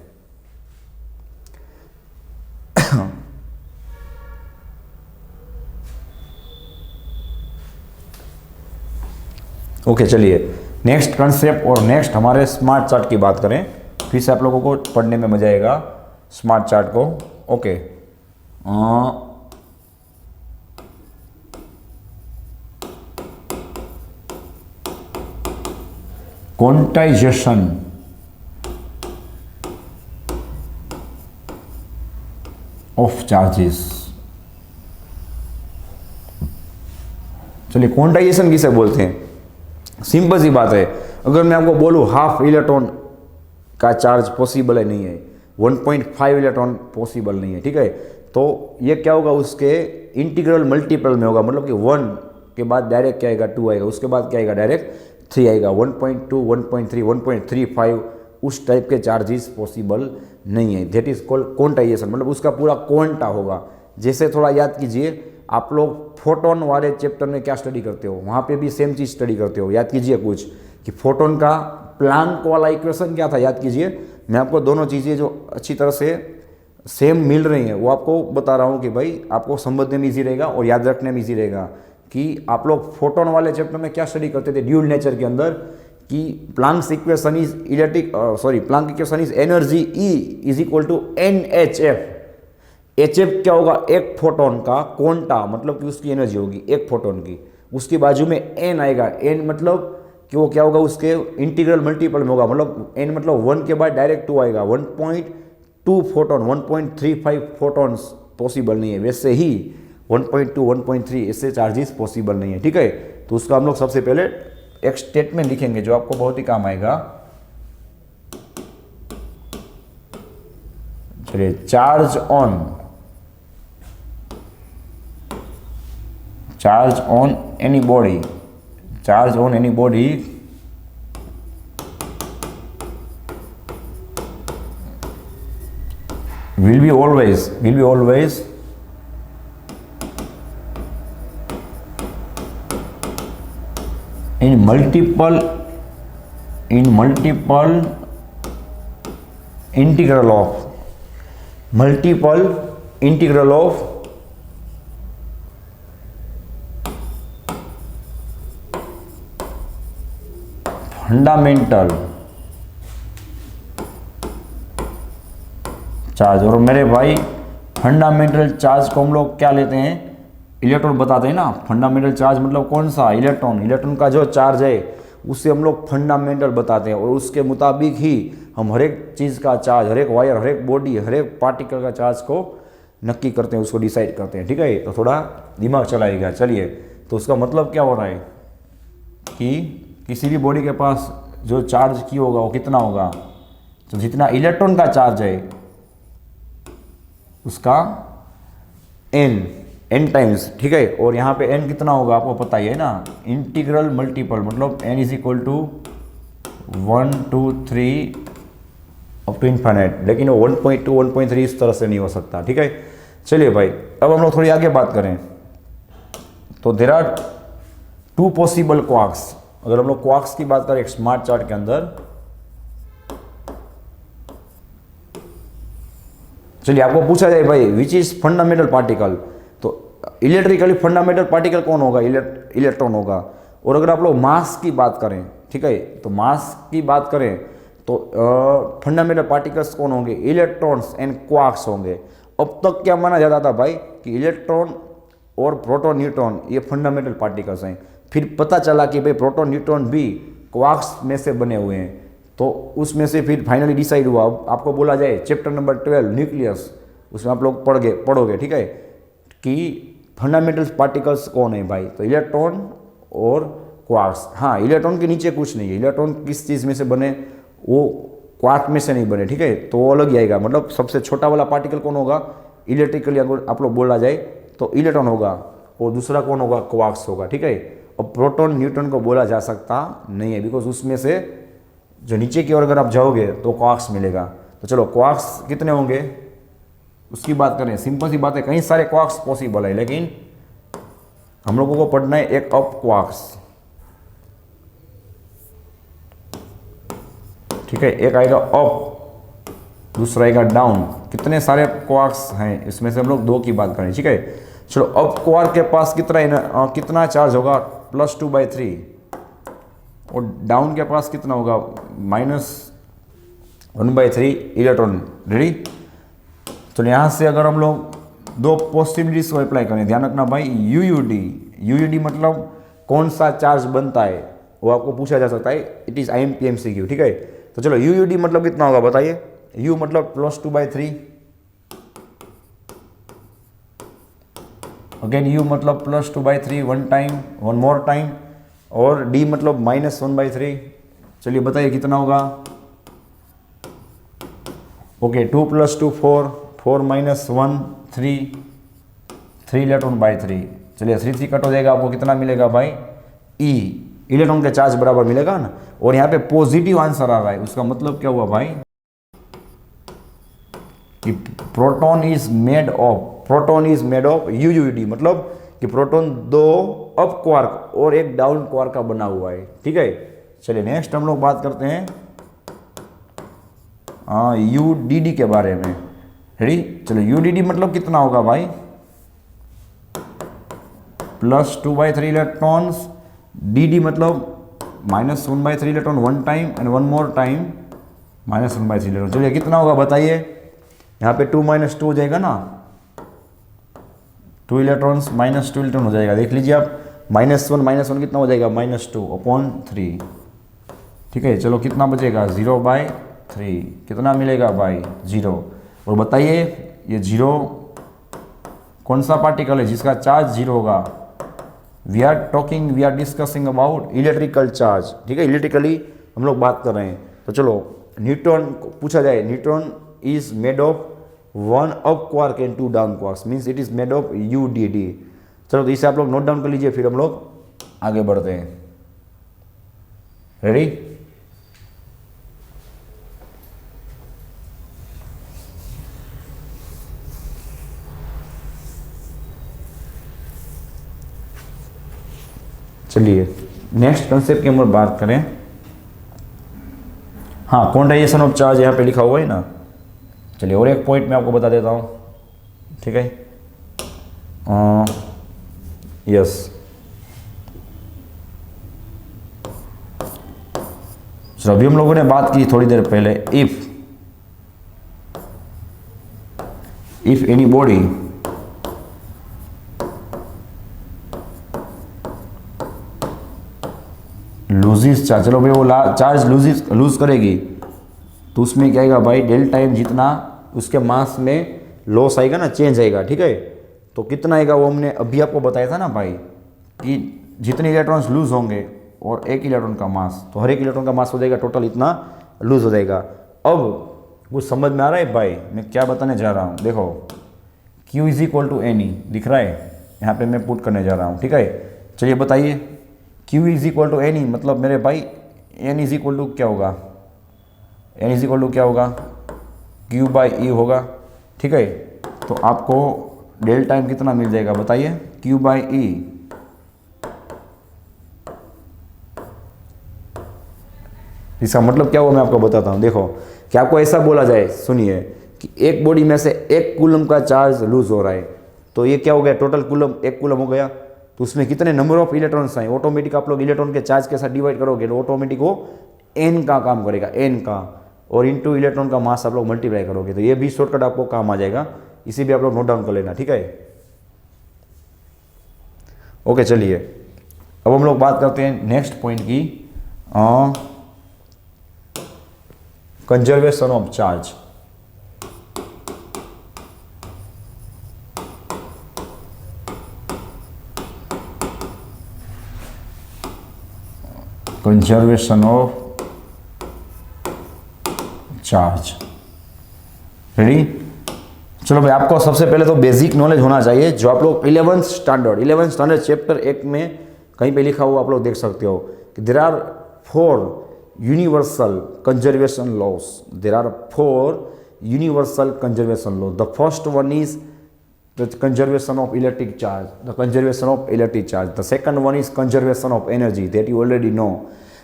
ओके चलिए नेक्स्ट कंसेप्ट और नेक्स्ट हमारे स्मार्ट चार्ट की बात करें, फिर से आप लोगों को पढ़ने में मजा आएगा स्मार्ट चार्ट को। Okay quantization of charges. चलिए क्वांटाइजेशन किसे बोलते हैं, सिंपल सी बात है। अगर मैं आपको बोलूं हाफ इलेक्ट्रॉन का चार्ज पॉसिबल है, नहीं है, 1.5 इलेक्ट्रॉन पॉसिबल नहीं है, ठीक है। तो ये क्या होगा, उसके इंटीग्रल मल्टीपल में होगा, मतलब कि 1 के बाद डायरेक्ट क्या आएगा 2 आएगा, उसके बाद क्या आएगा डायरेक्ट 3 आएगा। 1.2, 1.3, 1.35 उस टाइप के चार्जेस पॉसिबल नहीं है। दैट इज कॉल्ड क्वांटाइजेशन, मतलब उसका पूरा क्वांटा होगा। जैसे थोड़ा याद कीजिए, आप लोग फोटोन वाले चैप्टर में क्या स्टडी करते हो, वहाँ पे भी सेम चीज़ स्टडी करते हो। याद कीजिए कुछ कि फोटोन का प्लैंक वाला इक्वेशन क्या था, याद कीजिए। मैं आपको दोनों चीज़ें जो अच्छी तरह से सेम मिल रही हैं वो आपको बता रहा हूँ कि भाई आपको समझने में ईजी रहेगा और याद रखने में ईजी रहेगा। कि आप लोग फोटोन वाले चैप्टर में क्या स्टडी करते थे ड्यूल नेचर के अंदर, कि Planck's equation is Planck equation is energy E is equal to NHF। HF क्या होगा, एक फोटोन का क्वांटा, मतलब कि उसकी एनर्जी होगी एक फोटोन की। उसकी बाजू में n आएगा, n मतलब कि वो क्या होगा, उसके इंटीग्रल मल्टीपल में होगा, मतलब n मतलब 1 के बाद डायरेक्ट 2 आएगा। 1.2 फोटोन, 1.35 फोटोन्स पॉसिबल नहीं है। वैसे ही 1.2, 1.3 इससे चार्जेस पॉसिबल नहीं है, ठीक है। तो उसका हम लोग सबसे पहले एक स्टेटमेंट लिखेंगे जो आपको बहुत ही काम आएगा। चलिए, charge on any body will be always in multiple integral of fundamental charge. और मेरे भाई फंडामेंटल चार्ज को हम लोग क्या लेते हैं, इलेक्ट्रॉन बताते हैं ना। फंडामेंटल चार्ज मतलब कौन सा, इलेक्ट्रॉन का जो चार्ज है उससे हम लोग फंडामेंटल बताते हैं। और उसके मुताबिक ही हम हर एक चीज़ का चार्ज, हर एक वायर, हर एक बॉडी, हर एक पार्टिकल का चार्ज को नक्की करते हैं, उसको डिसाइड करते हैं, ठीक है। तो थोड़ा दिमाग चलाइएगा। चलिए, तो उसका मतलब क्या हो रहा है कि किसी भी बॉडी के पास जो चार्ज की होगा वो कितना होगा, तो जितना इलेक्ट्रॉन का चार्ज है उसका n टाइम्स, ठीक है। और यहाँ पे n कितना होगा आपको पता ही है ना, इंटीग्रल मल्टीपल, मतलब n is equal to 1, 2, 3 up to infinite. लेकिन वो 1.2, 1.3 इस तरह से नहीं हो सकता, ठीक है। चलिए भाई, अब हम लोग थोड़ी आगे बात करें। तो देयर आर 2 पॉसिबल क्वार्क्स। अगर हम लोग क्वार्क्स की बात करें एक स्मार्ट चार्ट के अंदर, चलिए आपको पूछा जाए भाई विच इज फंडामेंटल पार्टिकल, तो इलेक्ट्रिकली फंडामेंटल पार्टिकल कौन होगा, इलेक्ट्रॉन होगा। और अगर आप लोग मास की बात करें, ठीक है, तो मास की बात करें तो फंडामेंटल पार्टिकल्स कौन होंगे, इलेक्ट्रॉन्स एंड क्वार्क्स होंगे। अब तक क्या माना जाता था भाई कि इलेक्ट्रॉन और प्रोटॉन, न्यूट्रॉन ये फंडामेंटल पार्टिकल्स हैं। फिर पता चला कि भाई प्रोटॉन, न्यूट्रॉन भी क्वार्क्स में से बने हुए हैं। तो उसमें से फिर फाइनली डिसाइड हुआ। अब आपको बोला जाए चैप्टर नंबर 12 न्यूक्लियस, उसमें आप लोग पढ़ोगे, ठीक है, कि फंडामेंटल पार्टिकल्स कौन है भाई, तो इलेक्ट्रॉन और क्वार्क्स। हाँ, इलेक्ट्रॉन के नीचे कुछ नहीं है। इलेक्ट्रॉन किस चीज़ में से बने, वो क्वार्क में से नहीं बने, ठीक है, तो वो अलग ही आएगा। मतलब सबसे छोटा वाला पार्टिकल कौन होगा, इलेक्ट्रिकली अगर आप लोग बोला जाए तो इलेक्ट्रॉन होगा, और दूसरा कौन होगा, क्वार्क्स होगा, ठीक है। अब प्रोटॉन, न्यूट्रॉन को बोला जा सकता नहीं है, बिकॉज उसमें से जो नीचे की ओर अगर आप जाओगे तो क्वार्क्स मिलेगा। तो चलो, क्वार्क्स कितने होंगे उसकी बात करें। सिंपल सी बात है, कई सारे क्वार्क्स पॉसिबल है, लेकिन हम लोगों को पढ़ना है एक अप क्वार्क्स, ठीक है। एक आएगा अप, दूसरा आएगा डाउन। कितने सारे क्वार्क्स हैं, इसमें से हम लोग 2 की बात करें, ठीक है। चलो, अप क्वार्क के पास कितना चार्ज होगा, +2/3, और डाउन के पास कितना होगा, -1/3 इलेक्ट्रॉन। रेडी। तो यहाँ से अगर हम लोग 2 पॉसिबिलिटीज को अप्लाई करें, ध्यान रखना भाई, यूयूडी मतलब कौन सा चार्ज बनता है वो आपको पूछा जा सकता है। इट इज IMP MCQ, ठीक है। तो चलो, यूयूडी मतलब कितना होगा बताइए। यू मतलब +2/3, अगेन यू मतलब +2/3 वन मोर टाइम, और डी मतलब -1/3। चलिए बताइए कितना होगा। Okay, 2 + 2 4, 4 - 1 3 electron by 3। चलिए 3 कट हो जाएगा, आपको कितना मिलेगा भाई? ई इलेक्ट्रॉन के चार्ज बराबर मिलेगा ना। और यहाँ पे पॉजिटिव आंसर आ रहा है, उसका मतलब क्या हुआ भाई कि प्रोटॉन इज मेड ऑफ यूयूडी, मतलब कि प्रोटॉन 2 अप क्वार्क और एक डाउन क्वार्क का बना हुआ है। ठीक है, चलिए नेक्स्ट हम लोग बात करते हैं यूडीडी के बारे में। रेडी, चलिए यूडीडी मतलब कितना होगा भाई? +2/3 इलेक्ट्रॉन्स। डी मतलब -1/3 electron one time and one more time -1/3 electron. चलिए कितना होगा बताइए? यहाँ पे 2 - 2 हो जाएगा ना, 2 इलेक्ट्रॉन्स -2 इलेक्ट्रॉन हो जाएगा। देख लीजिए आप, -1 कितना हो जाएगा? -2/3। ठीक है, चलो कितना बचेगा? 0/3। कितना मिलेगा भाई? 0। और बताइए ये 0 कौन सा पार्टिकल है जिसका चार्ज 0 होगा? We are discussing about electrical charge. ठीक है, इलेक्ट्रिकली हम लोग बात कर रहे हैं। तो चलो न्यूट्रॉन पूछा जाए, neutron is made of 1 up quark and 2 down quarks, means it is made of UDD. चलो तो इसे आप लोग नोट डाउन कर लीजिए, फिर हम लोग आगे बढ़ते हैं। रेडी? चलिए नेक्स्ट कंसेप्ट की हम बात करें। हाँ, क्वांटाइजेशन ऑफ चार्ज यहाँ पे लिखा हुआ है ना। चलिए और एक पॉइंट मैं आपको बता देता हूँ। ठीक है, यस, चलो अभी हम लोगों ने बात की थोड़ी देर पहले, इफ एनी बॉडी लूजिस चार्ज, चलो भाई वो चार्ज लूज करेगी तो उसमें क्या आएगा भाई? डेल टाइम जितना उसके मास में लॉस आएगा ना, चेंज आएगा। ठीक है, तो कितना आएगा वो हमने अभी आपको बताया था ना भाई, कि जितने इलेक्ट्रॉन्स लूज होंगे और एक इलेक्ट्रॉन का मास, तो हर एक इलेक्ट्रॉन का मास हो जाएगा टोटल इतना लूज हो जाएगा। अब कुछ समझ में आ रहा है भाई मैं क्या बताने जा रहा हूँ? देखो Q = NE दिख रहा है, यहाँ पे मैं पुट करने जा रहा हूँ। ठीक है, चलिए बताइए Q = NE मतलब मेरे भाई N = क्या होगा? N = क्या होगा? Q/E होगा। ठीक है, तो आपको डेल टाइम कितना मिल जाएगा बताइए? Q/E। इसका मतलब क्या हुआ मैं आपको बताता हूँ। देखो कि आपको ऐसा बोला जाए, सुनिए, कि एक बॉडी में से 1 कूलम का चार्ज लूज हो रहा है, तो ये क्या हो गया? टोटल कूलम 1 कूलम हो गया, तो उसमें कितने नंबर ऑफ इलेक्ट्रॉन्स आए? ऑटोमेटिक आप लोग इलेक्ट्रॉन के चार्ज के साथ डिवाइड करोगे तो ऑटोमेटिक वो n का काम करेगा, n का, और इनटू इलेक्ट्रॉन का मास आप लोग मल्टीप्लाई करोगे, तो ये भी शॉर्टकट आपको काम आ जाएगा। इसे भी आप लोग नोट डाउन कर लेना। ठीक है, ओके। चलिए अब हम लोग बात करते हैं नेक्स्ट पॉइंट की, conservation of charge. Conservation of charge. Ready? चलो भाई, आपको सबसे पहले तो बेसिक नॉलेज होना चाहिए, जो आप लोग 11th स्टैंडर्ड चैप्टर 1 में कहीं पे लिखा हुआ आप लोग देख सकते हो कि there are 4 universal conservation laws. There are 4 universal conservation laws. The first one is the conservation of electric charge, the conservation of electric charge. The second one is conservation of energy, that you already know.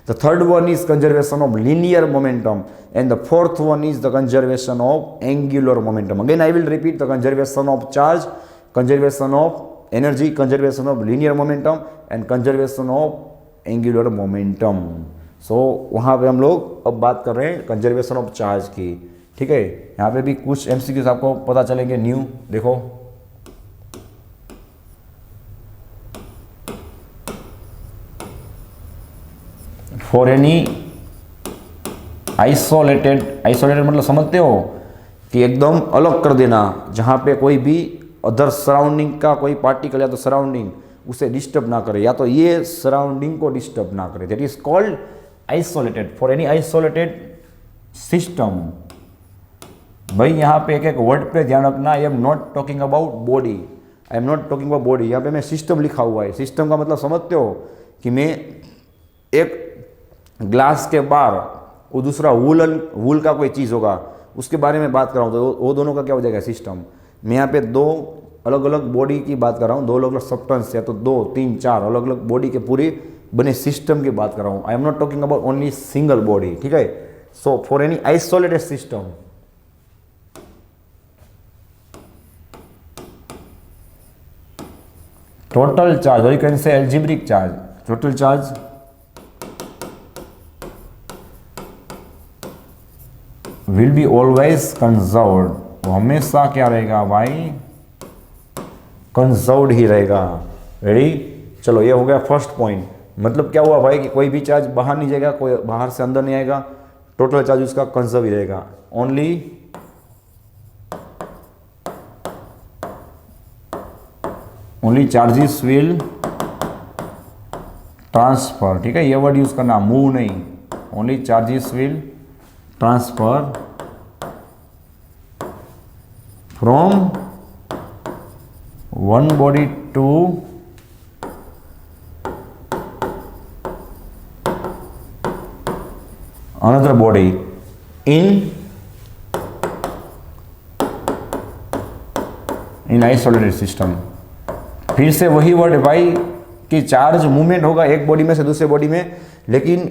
The third one is conservation of linear momentum, and the fourth one is the conservation of angular momentum. Again I will repeat: the conservation of charge, conservation of energy, conservation of linear momentum, and conservation of angular momentum. So वहाँ पे हम लोग अब बात कर रहे हैं conservation of charge की। ठीक है, यहाँ पे भी कुछ MCQs आपको पता चलेंगे न्यू। देखो, फॉर एनी आइसोलेटेड मतलब समझते हो कि एकदम अलग कर देना, जहाँ पे कोई भी अदर सराउंडिंग का कोई पार्टिकल या तो सराउंडिंग उसे डिस्टर्ब ना करे, या तो ये सराउंडिंग को डिस्टर्ब ना करे, that is called isolated. For any isolated system भाई यहाँ पे एक एक वर्ड पे ध्यान रखना, I am not talking about body, I am not talking about body. यहाँ पे मैं सिस्टम लिखा हुआ है। सिस्टम का मतलब समझते हो कि मैं एक ग्लास के बाहर वो दूसरा वूल का कोई चीज़ होगा उसके बारे में बात कर रहा हूँ, तो वो दोनों का क्या हो जाएगा सिस्टम। मैं यहाँ पे दो अलग अलग बॉडी की बात कर रहा हूँ, दो अलग अलग सब्सटेंस या तो 2 3 4 अलग अलग बॉडी के पूरी बने सिस्टम की बात कर रहा हूँ। I am not talking about only single body, ठीक है। So for any isolated system, total charge, or you can say algebraic charge, total charge will be always conserved, वो हमेशा क्या रहेगा भाई, कंजर्व्ड ही रहेगा। रेडी, चलो ये हो गया फर्स्ट पॉइंट। मतलब क्या हुआ भाई कि कोई भी चार्ज बाहर नहीं जाएगा, कोई बाहर से अंदर नहीं आएगा, टोटल चार्ज उसका कंजर्व ही रहेगा। ओनली चार्जेस विल ट्रांसफर, ठीक है, ये वर्ड यूज करना, मूव नहीं, only charges will transfer from one body to another body in isolated system. फिर से वही वर्ड है भाई कि चार्ज मूवमेंट होगा एक बॉडी में से दूसरे बॉडी में, लेकिन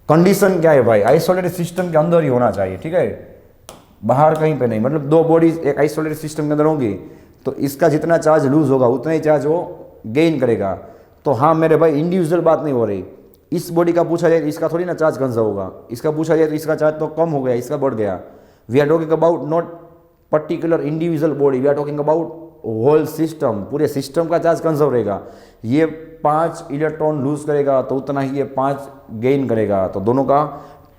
कंडीशन क्या है भाई, आइसोलेटेड सिस्टम के अंदर ही होना चाहिए, ठीक है, बाहर कहीं पे नहीं। मतलब दो बॉडीज एक आइसोलेटेड सिस्टम के अंदर होंगी तो इसका जितना चार्ज लूज होगा उतना ही चार्ज वो गेन करेगा। तो हाँ मेरे भाई इंडिविजुअल बात नहीं हो रही, इस बॉडी का पूछा जाए तो इसका थोड़ी ना चार्ज कंजर्व होगा, इसका पूछा जाए तो इसका चार्ज तो कम हो गया, इसका बढ़ गया। We are talking about not particular individual body, we are talking about whole system, पूरे सिस्टम का चार्ज कंजर्व रहेगा। ये 5 इलेक्ट्रॉन लूज करेगा तो उतना ही ये 5 गेन करेगा, तो दोनों का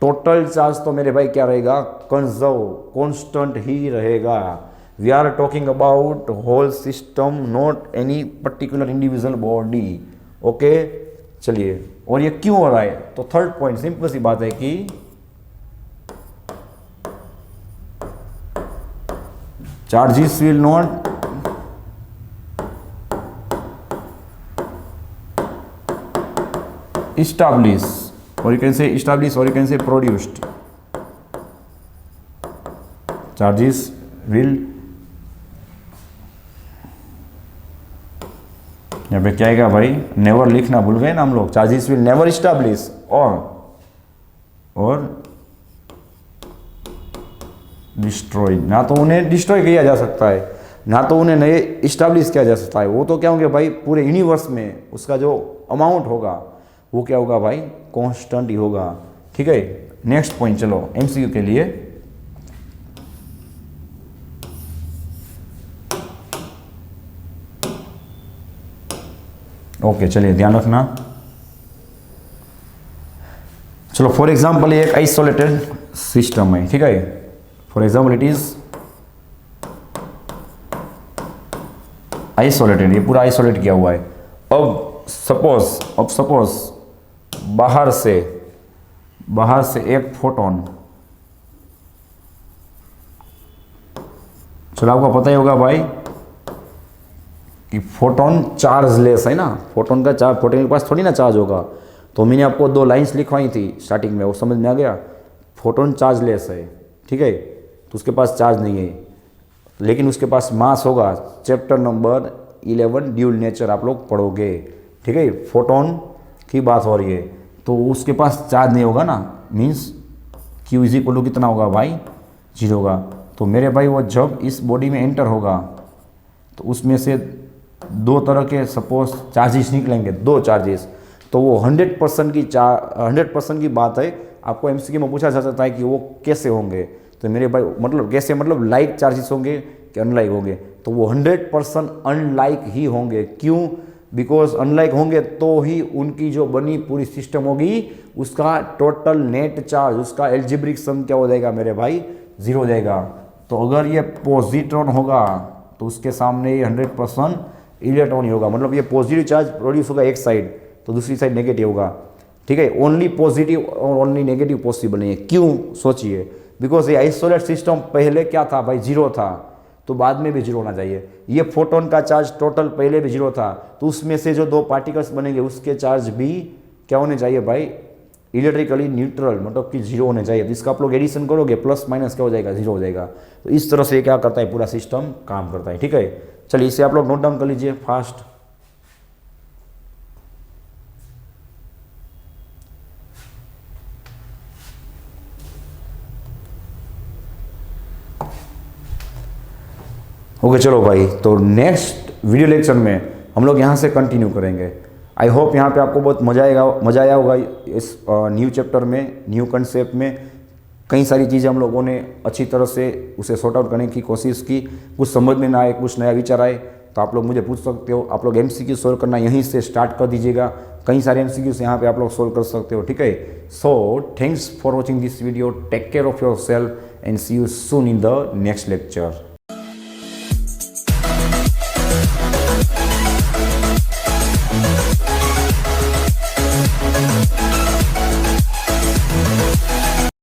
टोटल चार्ज तो मेरे भाई क्या रहेगा, कंजर्व कांस्टेंट ही रहेगा। We are talking about whole system, not any particular individual body. Okay चलिए, और ये क्यों हो रहा है, तो थर्ड पॉइंट सिंपल सी बात है कि charges will not establish, or you can say established, or you can say produced, charges will, यहाँ पे क्या आएगा भाई, नेवर लिखना भूल गए ना हम लोग, चार्जेस विल नेवर इस्टेब्लिश और डिस्ट्रॉय, ना तो उन्हें डिस्ट्रॉय किया जा सकता है ना तो उन्हें नए इस्टेब्लिश किया जा सकता है। वो तो क्या होंगे भाई, पूरे यूनिवर्स में उसका जो अमाउंट होगा वो क्या होगा भाई, कांस्टेंट ही होगा, ठीक है। नेक्स्ट पॉइंट चलो एमसीक्यू के लिए, ओके चलिए ध्यान रखना। चलो फॉर एग्जांपल ये एक आइसोलेटेड सिस्टम है, ठीक है, for example it is isolated, ये पूरा आइसोलेट किया हुआ है। अब सपोज बाहर से एक फोटोन, चलो आपको पता ही होगा भाई कि फोटोन चार्ज लेस है ना, फोटोन के पास थोड़ी ना चार्ज होगा। तो मैंने आपको 2 लाइंस लिखवाई थी स्टार्टिंग में, वो समझ में आ गया। फोटोन चार्ज लेस है, ठीक है, तो उसके पास चार्ज नहीं है, लेकिन उसके पास मास होगा। चैप्टर नंबर 11 ड्यूल नेचर आप लोग पढ़ोगे, ठीक है, फोटोन की बात हो रही है। तो उसके पास चार्ज नहीं होगा ना, means Q is equal to कितना होगा भाई, 0 होगा। तो मेरे भाई वो जब इस बॉडी में एंटर होगा तो उसमें से 2 तरह के सपोज चार्जेस निकलेंगे, 2 चार्जेस, तो वो 100% की बात है। आपको एमसीक्यू में पूछा जा सकता है कि वो कैसे होंगे, तो मेरे भाई मतलब कैसे, मतलब लाइक चार्जेस होंगे कि अनलाइक होंगे, तो वो 100% अनलाइक ही होंगे। क्यों, बिकॉज अनलाइक होंगे तो ही उनकी जो बनी पूरी सिस्टम होगी उसका टोटल नेट चार्ज, उसका एल्जेब्रिक सम क्या हो जाएगा मेरे भाई, 0 हो जाएगा। तो अगर ये पॉजिट्रॉन होगा तो उसके सामने ये 100% इलेक्ट्रॉन ही होगा, मतलब ये पॉजिटिव चार्ज प्रोड्यूस होगा एक साइड तो दूसरी साइड नेगेटिव होगा, ठीक है। ओनली पॉजिटिव और ओनली नेगेटिव पॉसिबल नहीं है। क्यों, सोचिए, बिकॉज ये आइसोलेट सिस्टम पहले क्या था भाई, जीरो था, तो बाद में भी जीरो होना चाहिए। ये फोटोन का चार्ज टोटल पहले भी जीरो था, तो उसमें से जो दो पार्टिकल्स बनेंगे उसके चार्ज भी क्या होने चाहिए भाई, इलेक्ट्रिकली न्यूट्रल, मतलब कि जीरो होने चाहिए। तो इसका आप लोग एडिशन करोगे प्लस माइनस क्या हो जाएगा, जीरो हो जाएगा। तो इस तरह से क्या करता है, पूरा सिस्टम काम करता है। ठीक है, चलिए इसे आप लोग नोट डाउन कर लीजिए फास्ट। ओके चलो भाई, तो नेक्स्ट वीडियो लेक्चर में हम लोग यहाँ से कंटिन्यू करेंगे। आई होप यहाँ पे आपको बहुत मज़ा आया होगा इस न्यू चैप्टर में, न्यू कंसेप्ट में। कई सारी चीज़ें हम लोगों ने अच्छी तरह से उसे सॉर्ट आउट करने की कोशिश की। कुछ समझ में ना आए, कुछ नया विचार आए तो आप लोग मुझे पूछ सकते हो। आप लोग MCQ सोल्व करना यहीं से स्टार्ट कर दीजिएगा। कई सारे MCQs यहाँ पे आप लोग सोल्व कर सकते हो। ठीक है, so thanks for watching this video, take care of yourself and see you soon in the next lecture.